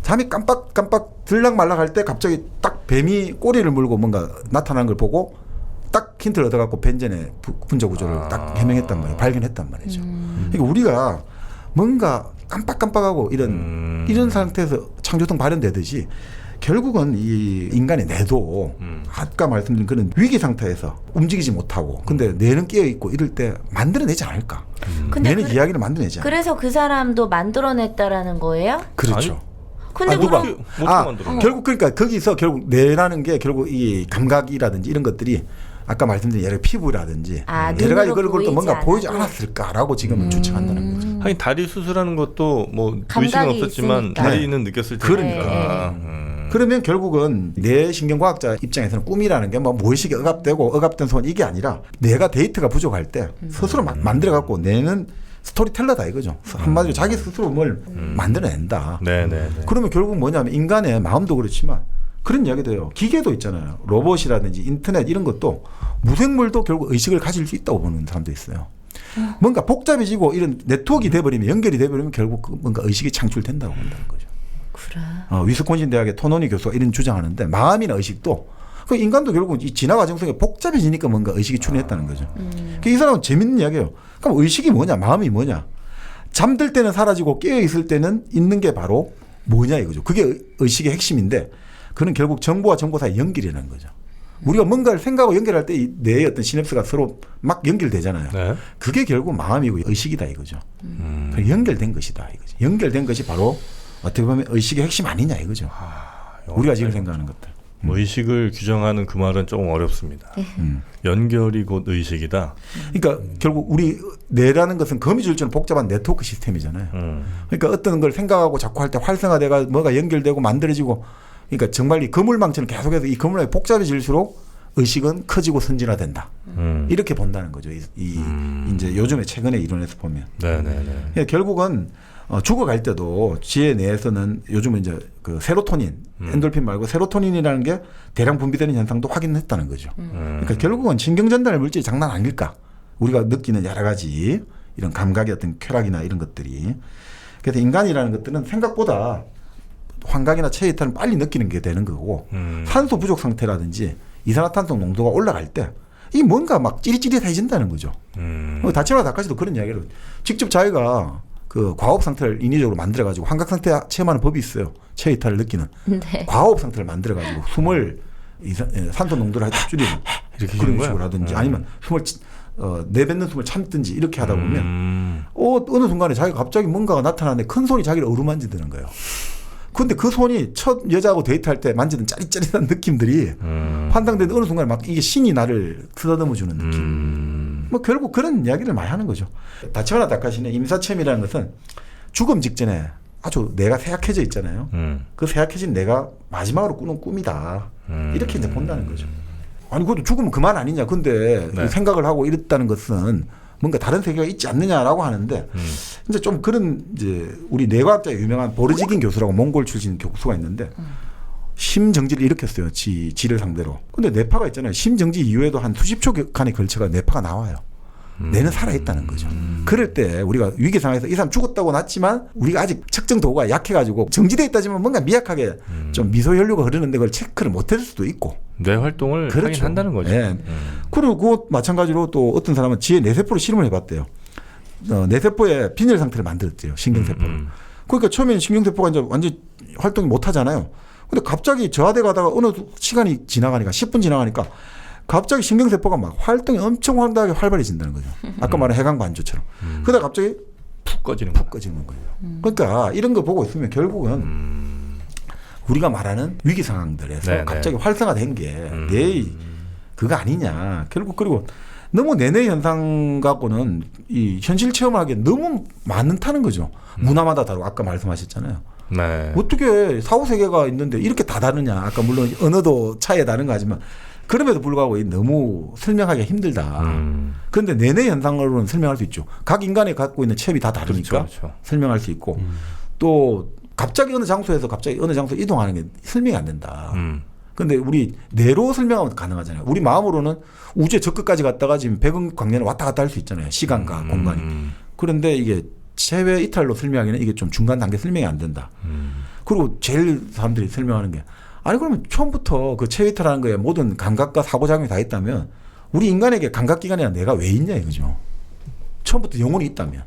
잠이 깜빡 들락말락할 때 갑자기 딱 뱀이 꼬리를 물고 뭔가 나타나는 걸 보고 딱 힌트를 얻어갖고 벤젠의 분자 구조를 딱 해명했단 말이에요. 발견했단 말이죠. 그러니까 우리가 뭔가 깜빡깜빡하고 이런 상태에서 창조성 발현되듯이 결국은 이 인간의 뇌도 아까 말씀드린 그런 위기 상태에서 움직이지 못하고 근데 뇌는 깨어 있고 이럴 때 만들어내지 않을까? 근데 뇌는 이야기를 만들어내지 않을까? 그래서 그 사람도 만들어냈다라는 거예요? 그렇죠. 근데 누가? 그럼 못 만들어. 결국 그러니까 거기서 결국 뇌라는 게 결국 이 감각이라든지 이런 것들이 아까 말씀드린 예를 피부라든지 여러 가지 눈으로 걸 또 뭔가 보이지 않아도. 않았을까라고 지금은 추측한다는 거죠. 하긴 다리 수술하는 것도 뭐 의식은 감각이 없었지만 있으니까. 다리는 느꼈을 테니까. 그러니까. 그러면 결국은 뇌신경과학자 입장에서는 꿈이라는 게 뭐 무의식에 억압되고 억압된 소원 이게 아니라 뇌가 데이터가 부족할 때 스스로 만들어갖고 뇌는 스토리텔러다 이거죠. 한마디로 자기 스스로 뭘 만들어낸다. 네네. 그러면 결국 뭐냐면 인간의 마음도 그렇지만 그런 이야기도 해요. 기계도 있잖아요. 로봇이라든지 인터넷 이런 것도 무생물도 결국 의식을 가질 수 있다고 보는 사람도 있어요. 뭔가 복잡해지고 이런 네트워크가 돼버리면 연결이 돼버리면 결국 뭔가 의식이 창출된다고 본다는 거죠. 그래. 위스콘신 대학의 토노니 교수가 이런 주장하는데 마음이나 의식도 그 인간도 결국 이 진화 과정 속에 복잡해지니까 뭔가 의식이 출현했다는 거죠. 이 사람은 재밌는 이야기예요. 그럼 의식이 뭐냐, 마음이 뭐냐? 잠들 때는 사라지고 깨어 있을 때는 있는 게 바로 뭐냐 이거죠. 그게 의식의 핵심인데, 그는 결국 정보와 정보 사이 연결이라는 거죠. 우리가 뭔가를 생각하고 연결할 때 이 뇌의 어떤 시냅스가 서로 막 연결되잖아요. 네. 그게 결국 마음이고 의식이다 이거죠. 연결된 것이다 이거죠. 연결된 것이 바로 어떻게 보면 의식의 핵심 아니냐 이거죠. 우리가 지금 생각하는 것들. 뭐 의식을 규정하는 그 말은 조금 어렵습니다. 연결이 곧 의식이다. 그러니까 결국 우리 뇌라는 것은 거미줄처럼 복잡한 네트워크 시스템이잖아요. 그러니까 어떤 걸 생각하고 자꾸 할 때 활성화돼가 뭐가 연결되고 만들어지고, 그러니까 정말 이 그물망처럼 계속해서 이 그물망이 복잡해질수록 의식은 커지고 선진화된다. 이렇게 본다는 거죠. 이제 요즘에 최근에 이론에서 보면. 네네네. 그러니까 결국은 죽어갈 때도 지혜 내에서는 요즘은 이제 그 세로토닌, 엔돌핀 말고 세로토닌이라는 게 대량 분비되는 현상도 확인했다는 거죠. 그러니까 결국은 신경 전달 물질이 장난 아닐까? 우리가 느끼는 여러 가지 이런 감각의 어떤 쾌락이나 이런 것들이. 그래서 인간이라는 것들은 생각보다 환각이나 체이탈은 빨리 느끼는 게 되는 거고, 산소 부족 상태라든지 이산화탄소 농도가 올라갈 때 이 뭔가 막 찌릿찌릿해진다는 거죠. 다치마다 닭까지도 그런 이야기를 직접 자기가 그 과호흡 상태를 인위적으로 만들어가지고 환각 상태 체험하는 법이 있어요. 체이탈을 느끼는. 네. 과호흡 상태를 만들어가지고 숨을 산소 농도를 줄이는 이렇게 그런 거야? 식으로 하든지 아니면 숨을 내뱉는 숨을 참든지 이렇게 하다 보면 어느 순간에 자기가 갑자기 뭔가가 나타나는데 큰 손이 자기를 어루만지드는 거예요. 근데 그 손이 첫 여자하고 데이트할 때 만지던 짜릿짜릿한 느낌들이 환상되는데 어느 순간에 막 이게 신이 나를 쓰다듬어 주는 느낌. 뭐 결국 그런 이야기를 많이 하는 거죠. 다치마나 다카시는 임사체험이라는 것은 죽음 직전에 아주 뇌가 쇠약해져 있잖아요. 그 쇠약해진 뇌가 마지막으로 꾸는 꿈이다. 이렇게 이제 본다는 거죠. 아니 그것도 죽으면 그만 아니냐. 근데 네. 생각을 하고 이랬다는 것은 뭔가 다른 세계가 있지 않느냐라고 하는데 이제 좀 그런 이제 우리 뇌과학자의 유명한 보르지긴 교수라고 몽골 출신 교수가 있는데 심정지를 일으켰어요. 지를 상대로. 근데 뇌파가 있잖아요. 심정지 이후에도 한 수십 초간에 걸쳐가 뇌파가 나와요. 뇌는 살아있다는 거죠. 그럴 때 우리가 위기 상황에서 이 사람 죽었다고 났지만 우리가 아직 측정 도구가 약해가지고 정지되어 있다지만 뭔가 미약하게 좀 미소 혈류가 흐르는데 그걸 체크를 못했을 수도 있고. 뇌 활동을 하긴 그렇죠. 한다는 거죠. 네. 그리고 마찬가지로 또 어떤 사람은 지의 뇌세포를 실험을 해봤대요. 뇌세포의 빈혈 상태를 만들었대요. 신경세포를. 그러니까 처음에는 신경세포가 이제 완전히 활동이 못 하잖아요. 근데 갑자기 저하돼 가다가 어느 시간이 지나가니까 10분 지나가니까 갑자기 신경세포가 막 활동이 엄청 활발하게 활발해진다는 거죠. 아까 말한 해강 반조처럼. 그러다 갑자기 푹 꺼지는 푹 꺼지는 거예요. 그러니까 이런 거 보고 있으면 결국은 우리가 말하는 위기 상황들에서 네, 갑자기 활성화된 게 내 그거 아니냐. 결국 그리고 너무 내내 현상 갖고는 이 현실 체험하기에 너무 많다는 거죠. 문화마다 다르고 아까 말씀하셨잖아요. 네. 어떻게 사후 세계가 있는데 이렇게 다 다르냐. 아까 물론 언어도 차이에 다른 거 하지만 그럼에도 불구하고 너무 설명하기가 힘들다. 그런데 내내 현상으로는 설명할 수 있죠. 각 인간이 갖고 있는 체험이 다 다르니까 그렇죠. 설명할 수 있고 또 갑자기 어느 장소에서 갑자기 어느 장소로 이동하는 게 설명이 안 된다. 근데 우리 뇌로 설명하면 가능하잖아요. 우리 마음으로는 우주의 저 끝까지 갔다가 지금 백운광년을 왔다 갔다 할 수 있잖아요. 시간과 공간이. 그런데 이게 체외 이탈로 설명하기는 이게 좀 중간 단계 설명이 안 된다. 그리고 제일 사람들이 설명하는 게 아니 그러면 처음부터 그 체외 이탈하는 거에 모든 감각과 상호작용이 다 있다면 우리 인간에게 감각기관이나 뇌가 왜 있냐 이거죠. 처음부터 영혼이 있다면.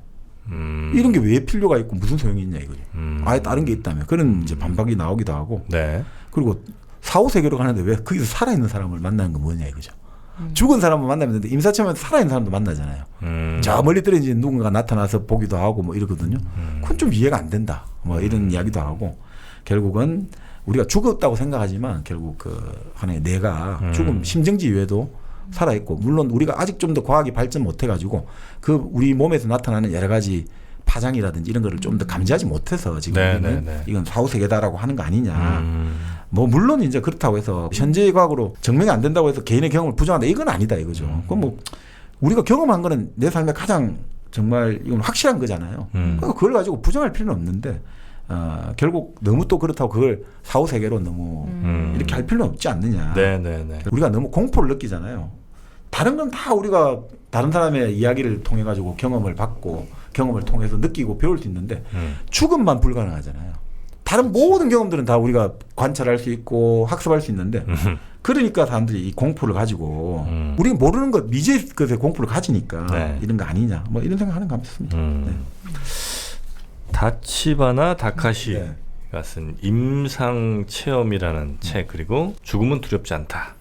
이런 게 왜 필요가 있고 무슨 소용이 있냐 이거죠. 아예 다른 게 있다면 그런 이제 반박이 나오기도 하고. 네. 그리고 사후 세계로 가는데 왜 거기서 살아있는 사람을 만나는 건 뭐냐 이거죠. 죽은 사람을 만나면 되는데 임사체험에서 살아있는 사람도 만나잖아요. 저 멀리 떨어진 누군가 나타나서 보기도 하고 뭐 이러거든요. 그건 좀 이해가 안 된다. 뭐 이런 이야기도 하고 결국은 우리가 죽었다고 생각하지만 결국 그 하나의 뇌가 죽음 심정지 이외에도 살아있고 물론 우리가 아직 좀 더 과학이 발전 못해가지고 그 우리 몸에서 나타나는 여러 가지 파장이라든지 이런 거를 좀 더 감지하지 못해서 지금 우리는 이건 사후 세계다라고 하는 거 아니냐. 뭐 물론 이제 그렇다고 해서 현재의 과학으로 증명이 안 된다고 해서 개인의 경험을 부정한다 이건 아니다 이거죠. 그건 뭐 우리가 경험한 거는 내 삶에 가장 정말 이건 확실한 거잖아요. 그러니까 그걸 가지고 부정할 필요는 없는데 결국 너무 또 그렇다고 그걸 사후 세계로 너무 이렇게 할 필요는 없지 않느냐. 네. 우리가 너무 공포를 느끼잖아요. 다른 건 다 우리가 다른 사람의 이야기를 통해 가지고 경험을 받고 경험을 통해서 느끼고 배울 수 있는데 죽음만 불가능하잖아요. 다른 모든 경험들은 다 우리가 관찰할 수 있고 학습할 수 있는데 그러니까 사람들이 이 공포를 가지고 우리가 모르는 것 미지의 것에 공포를 가지니까 네. 이런 거 아니냐 뭐 이런 생각하는 것 같습니다. 네. 다치바나 다카시가 네. 쓴 임상 체험이라는 책 그리고 죽음은 두렵지 않다.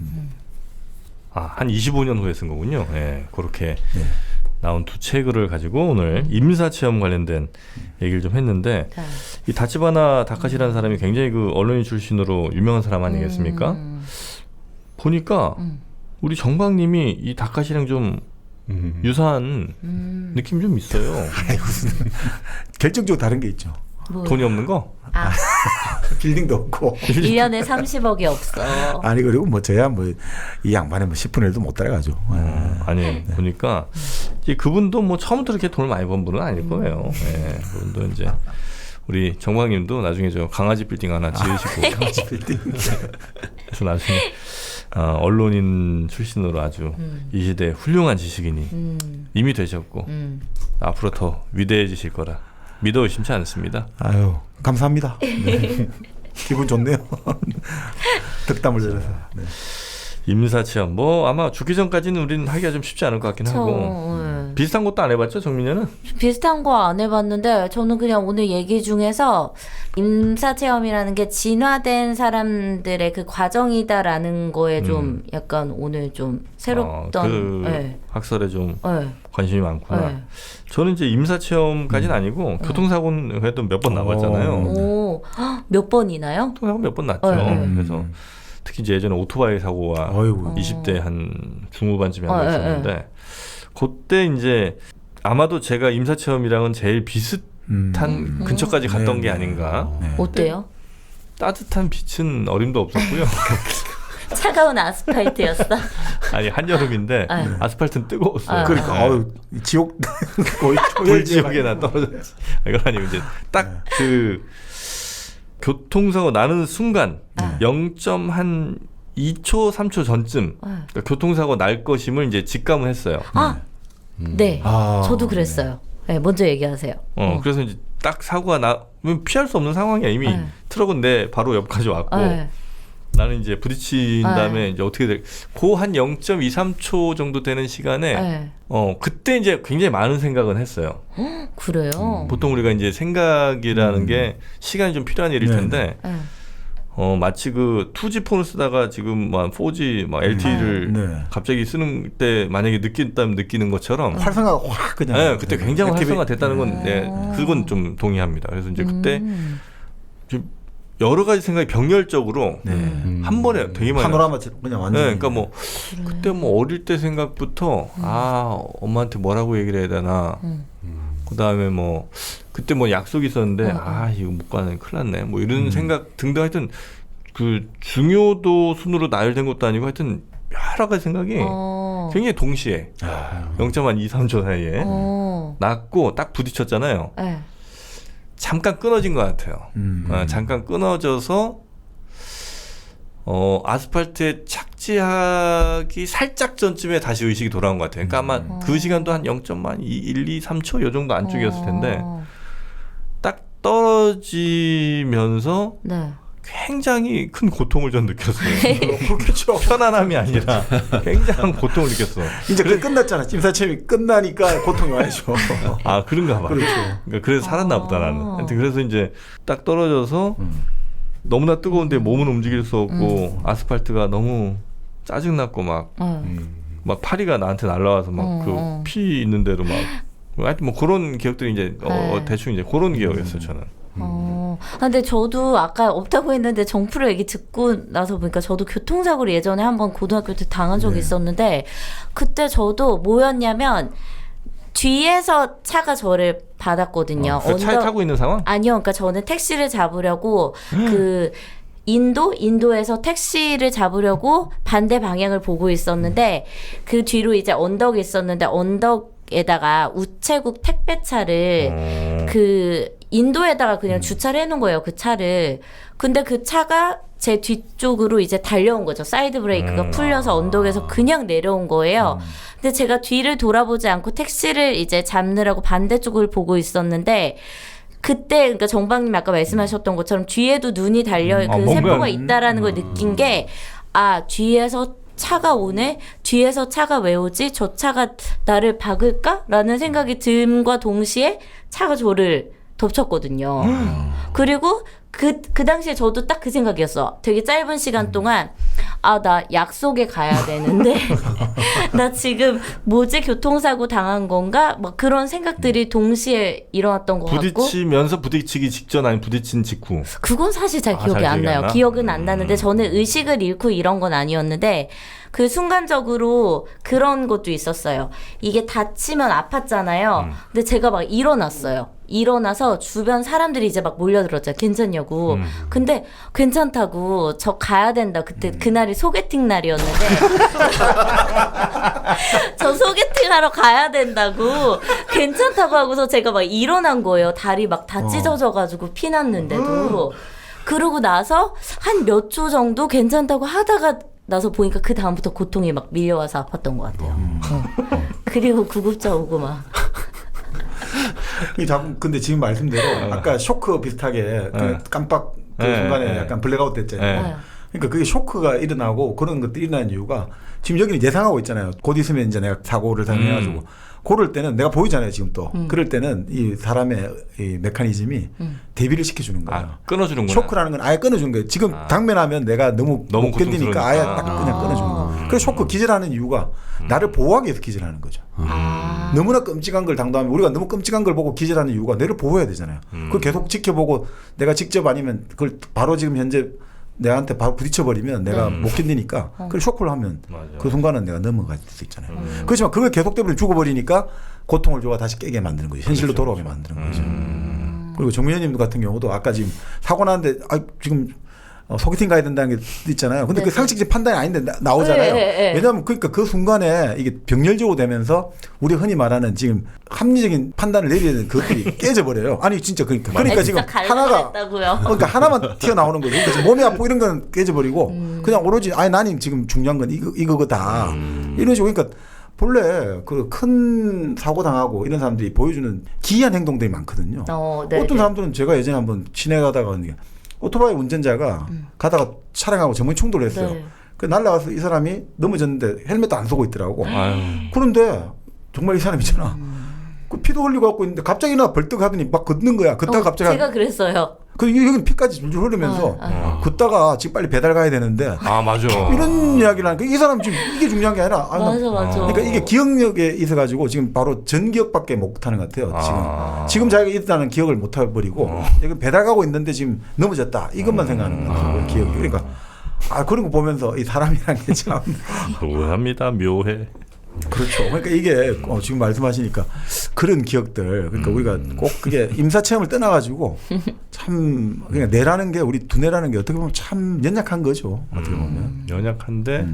한 25년 후에 쓴 거군요. 예, 그렇게 네. 나온 두 책을 가지고 오늘 임사 체험 관련된 얘기를 좀 했는데 이 다치바나 다카시라는 사람이 굉장히 그 언론인 출신으로 유명한 사람 아니겠습니까? 보니까 우리 정박님이 이 다카시랑 좀 유사한 느낌 좀 있어요. 아이 무슨 결정적으로 다른 게 있죠. 뭐요? 돈이 없는 거? 빌딩도 없고 1년에 30억이 없어. 아니 그리고 뭐 저야 뭐 이 양반에 뭐 10분의 1도 못 따라가죠. 아니 보니까 이제 그분도 뭐 처음부터 이렇게 돈을 많이 번 분은 아닐 거예요. 예, 그분도 이제 우리 정광님도 나중에 저 강아지 빌딩 하나 지으시고 강아지 빌딩. 그래서 나중에 언론인 출신으로 아주 이 시대 훌륭한 지식인이 이미 되셨고 앞으로 더 위대해지실 거라 믿어 의심치 않습니다. 아유 감사합니다. 네. 기분 좋네요. 덕담을 들어서. 네. 임사체험 뭐 아마 죽기 전까지는 우리는 하기가 좀 쉽지 않을 것 같긴 하고 비슷한 것도 안 해봤죠 정민이는? 비슷한 거 안 해봤는데 저는 그냥 오늘 얘기 중에서 임사체험이라는 게 진화된 사람들의 그 과정이다라는 거에 좀 약간 오늘 좀 새롭던 그 학설에 좀 네. 관심이 많구나. 네. 저는 이제 임사체험까지는 아니고 교통사고는 그래도 몇 번 나봤잖아요. 오, 몇 번이나요? 교통사고 몇 번 났죠. 그래서 특히 이제 예전에 오토바이 사고가 어이구. 20대 한 중후반쯤에 한 번 있었는데 그때 이제 아마도 제가 임사체험이랑은 제일 비슷한 근처까지 갔던 게 아닌가. 네. 어때요? 따뜻한 빛은 어림도 없었고요. 차가운 아스팔트였어. 아니 한여름인데 아스팔트는 뜨거웠어요. 그러니까 지옥 거의 불지옥에나 떨어졌지. 이건 아니고 이제 딱 그 교통사고 나는 순간 0.2초 3초 전쯤 그러니까 교통사고 날 것임을 이제 직감을 했어요. 네, 저도 그랬어요. 네, 먼저 얘기하세요. 그래서 이제 딱 사고가 피할 수 없는 상황이야. 이미 트럭은 내 바로 옆까지 왔고 나는 이제 부딪힌 다음에 이제 어떻게 될? 그 한 0.2, 3초 정도 되는 시간에 그때 이제 굉장히 많은 생각은 했어요. 그래요? 보통 우리가 이제 생각이라는 게 시간이 좀 필요한 일일 텐데 마치 그 2G 폰을 쓰다가 지금 막 4G 막 LTE를 네. 갑자기 쓰는 때 만약에 느낀다면 느끼는 것처럼 활성화가 확 그냥. 네, 그때 굉장히 액티베- 활성화됐다는 건 네, 그건 좀 동의합니다. 그래서 이제 그때 좀 여러 가지 생각이 병렬적으로 네. 한 번에 되게 많이 파노라마처럼 그냥 완전. 네, 그러니까 뭐 그때 뭐 어릴 때 생각부터 아 엄마한테 뭐라고 얘기를 해야 되나. 그다음에 뭐 그때 뭐 약속이 있었는데 아 이거 못 가네 큰일 났네 뭐 이런 생각 등등 하여튼 그 중요도 순으로 나열된 것도 아니고 하여튼 여러 가지 생각이 굉장히 동시에 0.23초 사이에 났고 딱 부딪혔잖아요. 네. 잠깐 끊어진 것 같아요. 잠깐 끊어져서 아스팔트에 착지하기 살짝 전쯤에 다시 의식이 돌아온 것 같아요. 그러니까 아마 그 시간도 한 0.1, 1, 2, 3초 요 정도 안쪽이었을 텐데 딱 떨어지면서 네. 굉장히 큰 고통을 전 느꼈어요. 그렇겠죠. 편안함이 아니라 굉장한 고통을 느꼈어. 이제 그 끝났잖아. 심사체험이 끝나니까 고통이 와야죠. 아 그런가 봐. 그렇죠. 그러니까 그래서 살았나 보다 나는. 하여튼 그래서 이제 딱 떨어져서 너무나 뜨거운데 몸은 움직일 수 없고 아스팔트가 너무 짜증났고 막 파리가 나한테 날라와서 막 그 피 있는 대로 막 하여튼 뭐 그런 기억들이 이제 대충 이제 그런 기억이었어요 저는. 근데 저도 아까 없다고 했는데 정프로 얘기 듣고 나서 보니까 저도 교통사고를 예전에 한번 고등학교 때 당한 적이 있었는데 그때 저도 뭐였냐면 뒤에서 차가 저를 받았거든요. 그 차에 타고 있는 상황? 아니요. 그러니까 저는 택시를 잡으려고 그 인도에서 택시를 잡으려고 반대 방향을 보고 있었는데 그 뒤로 이제 언덕이 있었는데 언덕에다가 우체국 택배차를 그 인도에다가 그냥 주차를 해놓은 거예요. 그 차를. 근데 그 차가 제 뒤쪽으로 이제 달려온 거죠. 사이드 브레이크가 풀려서 언덕에서 그냥 내려온 거예요. 근데 제가 뒤를 돌아보지 않고 택시를 이제 잡느라고 반대쪽을 보고 있었는데 그때 그러니까 정박님 아까 말씀하셨던 것처럼 뒤에도 눈이 달려 그 뭔가, 세포가 있다라는 걸 느낀 게 아 뒤에서 차가 오네? 뒤에서 차가 왜 오지? 저 차가 나를 박을까? 라는 생각이 듦과 동시에 차가 저를 덮쳤거든요. 그리고 그 당시에 저도 딱 그 생각이었어. 되게 짧은 시간 동안 아, 나 약속에 가야 되는데 나 지금 뭐지? 교통사고 당한 건가? 막 그런 생각들이 동시에 일어났던 것 같고 부딪히면서 부딪히기 직전 아니면 부딪힌 직후. 그건 사실 잘 기억이 잘 안 기억이 나요. 안 나? 기억은 안 나는데 저는 의식을 잃고 이런 건 아니었는데 그 순간적으로 그런 것도 있었어요. 이게 다치면 아팠잖아요. 근데 제가 막 일어났어요. 일어나서 주변 사람들이 이제 막 몰려들었죠. 괜찮냐고. 근데 괜찮다고 저 가야 된다. 그때 그날이 소개팅 날이었는데 저 소개팅 하러 가야 된다고 괜찮다고 하고서 제가 막 일어난 거예요. 다리 막 다 찢어져가지고 피 났는데도. 그러고 나서 한 몇 초 정도 괜찮다고 하다가 나서 보니까 그 다음부터 고통이 막 밀려와서 아팠던 것 같아요. 그리고 구급차 오고 막. 자꾸 근데 지금 말씀대로 아까 쇼크 비슷하게 그 깜빡 그 순간에 약간 블랙아웃 됐잖아요. 그러니까 그게 쇼크가 일어나고 그런 것들이 일어나는 이유가 지금 여기는 예상하고 있잖아요. 곧 있으면 이제 내가 사고를 당해가지고 그럴 때는 내가 보이잖아요. 지금 또 그럴 때는 이 사람의 이 메커니즘이 대비를 시켜주는 거예요. 끊어주는구나. 쇼크라는 건 아예 끊어주는 거예요. 지금 당면하면 내가 너무 못 견디니까 아예 딱 그냥 끊어주는 거예요. 그래서 쇼크 기절하는 이유가 나를 보호하기 위해서 기절하는 거죠. 너무나 끔찍한 걸 당도하면 우리가 너무 끔찍한 걸 보고 기절하는 이유가 내를 보호해야 되잖아요. 그걸 계속 지켜보고 내가 직접 아니면 그걸 바로 지금 현재 내한테 바로 부딪혀버리면 내가 못 견디니까 그걸 쇼크를 하면 그 순간은 내가 넘어갈 수 있잖아요. 그렇지만 그걸 계속되면 죽어버리니까 고통을 줘가 다시 깨게 만드는 거죠. 현실로 돌아오게 만드는 거죠. 그리고 정민현님 같은 경우도 아까 지금 사고 났는데 지금 소개팅 가야 된다는 게 있잖아요. 근데 그 상식적 판단이 아닌데 나오잖아요. 왜냐하면 그러니까 그 순간에 이게 병렬적으로 되면서 우리 흔히 말하는 지금 합리적인 판단을 내려야 되는 그것들이 깨져버려요. 아니 진짜 그러니까 지금 하나가 그러니까 하나만 튀어나오는 거죠. 그러니까 지금 몸이 아프고 이런 건 깨져버리고 그냥 오로지 아니 나는 지금 중요한 건 이거다. 이런 식으로 그러니까 본래 그 큰 사고 당하고 이런 사람들이 보여주는 기이한 행동들이 많거든요. 어떤 사람들은 제가 예전에 한번 시내 가다가 오토바이 운전자가 가다가 차량하고 정면 충돌을 했어요. 그 날라가서 이 사람이 넘어졌는데 헬멧도 안 쓰고 있더라고. 그런데 정말 이 사람이잖아. 그 피도 흘리고 갖고 있는데 갑자기 나 벌떡 하더니 막 걷는 거야. 걷다가 갑자기 제가 그랬어요. 그 여기는 피까지 줄줄 흐르면서 걷다가 지금 빨리 배달 가야 되는데 아 맞아. 이런 이야기를 하니까 이 사람 지금 이게 중요한 게 아니라 맞아. 그러니까 이게 기억력에 있어가지고 지금 바로 전기억밖에 못하는 것 같아요. 지금 자기가 있다는 기억을 못 해버리고 여기 배달 가고 있는데 지금 넘어졌다 이것만 생각하는 것 같아요. 기억이. 그러니까 그런 거 보면서 이 사람이란 게 참 묘합니다. 묘해. 그렇죠. 그러니까 이게 지금 말씀하시니까 그런 기억들 그러니까 우리가 꼭 그게 임사체험을 떠나가지고 참 그러니까 뇌라는 게 우리 두뇌라는 게 어떻게 보면 참 연약한 거죠. 어떻게 보면 연약한데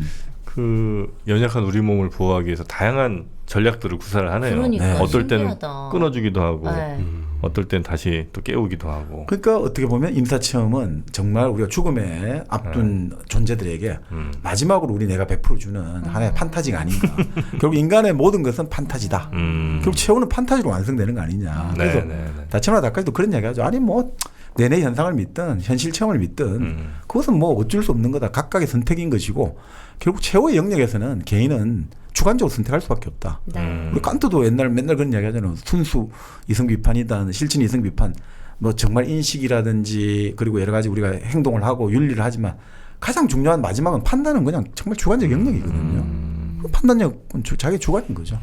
그 연약한 우리 몸을 보호하기 위해서 다양한 전략들을 구사를 하네요. 그러니까 어떨 때는 신기하다. 끊어주기도 하고 네. 어떨 땐 다시 또 깨우기도 하고. 그러니까 어떻게 보면 임사체험은 정말 우리가 죽음에 앞둔 존재들에게 마지막으로 우리 뇌가 100% 주는 하나의 판타지가 아닌가. 결국 인간의 모든 것은 판타지다. 결국 최후는 판타지로 완성되는 거 아니냐. 그래서 다치마나 다까지도 그런 이야기하죠. 아니 뭐 내내 현상을 믿든 현실 체험을 믿든 그것은 뭐 어쩔 수 없는 거다. 각각의 선택인 것이고 결국 최후의 영역에서는 개인은 주관적으로 선택할 수밖에 없다. 우리 칸트도 맨날 그런 이야기 하잖아요. 순수 이성 비판이다, 실천 이성 비판, 뭐 정말 인식이라든지 그리고 여러 가지 우리가 행동을 하고 윤리를 하지만 가장 중요한 마지막은 판단은 그냥 정말 주관적 영역이거든요. 판단력은 자기 주관인 거죠.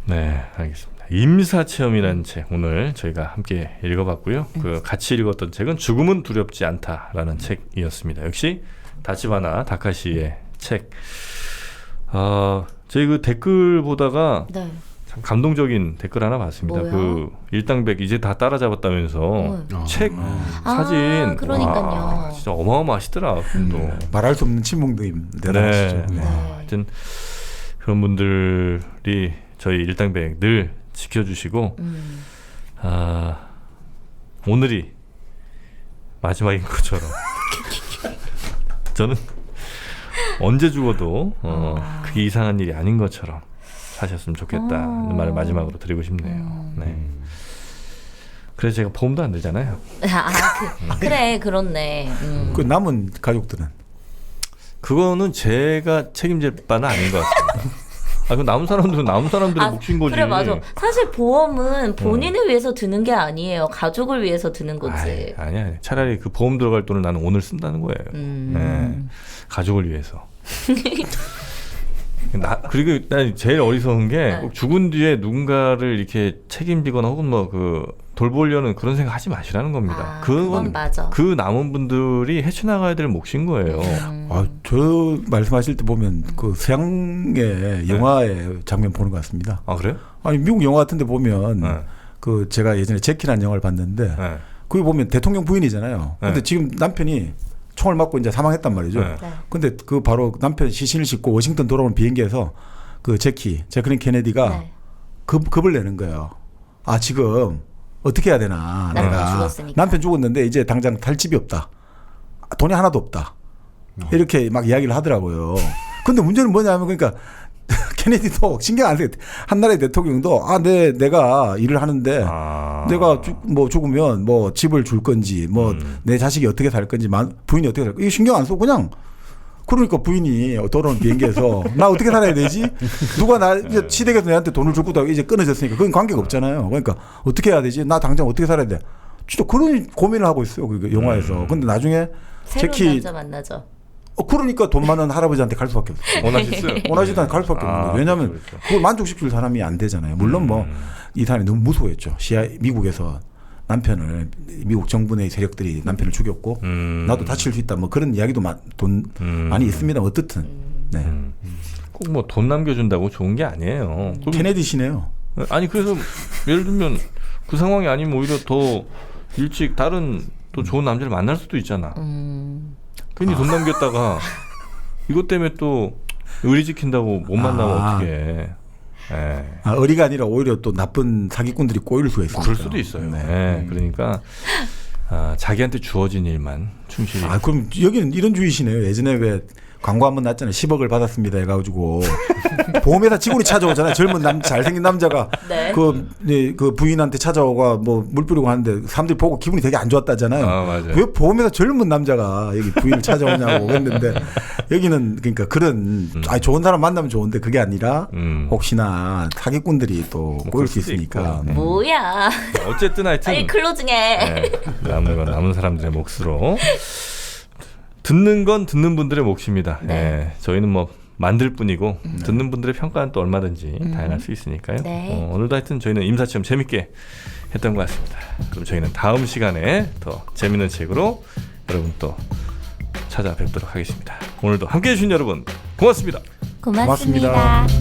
네, 알겠습니다. 임사체험이라는 책 오늘 저희가 함께 읽어봤고요. 그 같이 읽었던 책은 죽음은 두렵지 않다라는 책이었습니다. 역시 다치바나 다카시의 책. 저희 그 댓글 보다가 네. 참 감동적인 댓글 하나 봤습니다. 뭐요? 그 일당백 이제 다 따라잡았다면서 책 사진. 그러니까요. 와, 진짜 어마어마하시더라. 또 말할 수 없는 친목들이 대단하시죠. 네. 하여튼 그런 분들이 저희 일당백 늘 지켜주시고 오늘이 마지막인 것처럼 저는 언제 죽어도 그게 이상한 일이 아닌 것처럼 사셨으면 좋겠다는 말을 마지막으로 드리고 싶네요. 네. 그래서 제가 보험도 안 들잖아요. 그래 그렇네. 그 남은 가족들은 그거는 제가 책임질 바는 아닌 것 같습니다. 그 남은 사람들은 남은 사람들의 몫인 거지. 그래 맞아. 사실 보험은 본인을 위해서 드는 게 아니에요. 가족을 위해서 드는 거지. 아니야. 차라리 그 보험 들어갈 돈을 나는 오늘 쓴다는 거예요. 네. 가족을 위해서. 그리고 난 제일 어리석은 게 꼭 죽은 뒤에 누군가를 이렇게 책임지거나 혹은 뭐 그 돌보려는 그런 생각 하지 마시라는 겁니다. 그건 맞아. 그 남은 분들이 헤쳐나가야 될 몫인 거예요. 저 말씀하실 때 보면 그 서양의 영화의 장면 보는 것 같습니다. 아 그래요? 아니 미국 영화 같은데 보면 그 제가 예전에 제키라는 영화를 봤는데 거기 보면 대통령 부인이잖아요. 근데 지금 남편이 총을 맞고 이제 사망했단 말이죠. 근데 그 바로 남편 시신을 싣고 워싱턴 돌아오는 비행기에서 그 제크린 케네디가 겁을 내는 거예요. 지금 어떻게 해야 되나 내가 남편 죽었는데 이제 당장 살 집이 없다. 돈이 하나도 없다. 이렇게 막 이야기를 하더라고요. 근데 문제는 뭐냐면 그러니까 케네디도 신경 안 쓰게 한 나라의 대통령도 내가 일을 하는데 내가 죽으면 뭐 집을 줄 건지 뭐 내 자식이 어떻게 살 건지 부인이 어떻게 살 건지 이거 신경 안 쓰고 그냥 그러니까 부인이 돌아오는 비행기에서 나 어떻게 살아야 되지? 누가 이제 시댁에서 내한테 돈을 줄 거다 이제 끊어졌으니까 그건 관계가 없잖아요. 그러니까 어떻게 해야 되지? 나 당장 어떻게 살아야 돼? 진짜 그런 고민을 하고 있어요. 그 영화에서. 근데 나중에 새로운 남자 만나죠. 그러니까 돈 많은 할아버지한테 갈 수밖에 없어요. 원하지도 않게 갈 수밖에 없는 거예요. 왜냐하면 그걸 만족시킬 사람이 안 되잖아요. 물론 뭐 이 사람이 너무 무서워했죠. 미국에서 남편을 미국 정부 내 세력들이 남편을 죽였고 나도 다칠 수 있다. 뭐 그런 이야기도 많이 있습니다. 어떻든 네. 꼭 뭐 돈 남겨준다고 좋은 게 아니에요. 케네디시네요. 아니 그래서 예를 들면 그 상황이 아니면 오히려 더 일찍 다른 또 좋은 남자를 만날 수도 있잖아. 괜히 돈 남겼다가 이것 때문에 또 의리 지킨다고 못 만나면 어떡해. 의리가 아니라 오히려 또 나쁜 사기꾼들이 꼬일 수가 있어요. 그럴 수도 있어요. 네. 그러니까 자기한테 주어진 일만 충실히. 그럼 여기는 이런 주의시네요. 예전에 왜 광고 한번 났잖아요. 10억을 받았습니다 해가지고 보험회사 직원이 찾아오잖아요. 젊은 잘생긴 남자가 네. 그 부인한테 찾아오고 뭐 물 뿌리고 하는데 사람들이 보고 기분이 되게 안 좋았다잖아요. 맞아요. 왜 보험회사 젊은 남자가 여기 부인을 찾아오냐고 했는데 여기는 그러니까 그런 아니 좋은 사람 만나면 좋은데 그게 아니라 혹시나 사기꾼들이 또 꼬일 수 수도 있으니까. 있고. 뭐야. 어쨌든 하여튼 빨리 클로징해. 네, 남은 사람들의 몫으로 듣는 건 듣는 분들의 몫입니다. 네. 네, 저희는 뭐 만들 뿐이고 듣는 분들의 평가는 또 얼마든지 다양할 수 있으니까요. 네. 오늘도 하여튼 저희는 임사체험 재밌게 했던 것 같습니다. 그럼 저희는 다음 시간에 더 재밌는 책으로 여러분 또 찾아뵙도록 하겠습니다. 오늘도 함께해 주신 여러분 고맙습니다. 고맙습니다. 고맙습니다.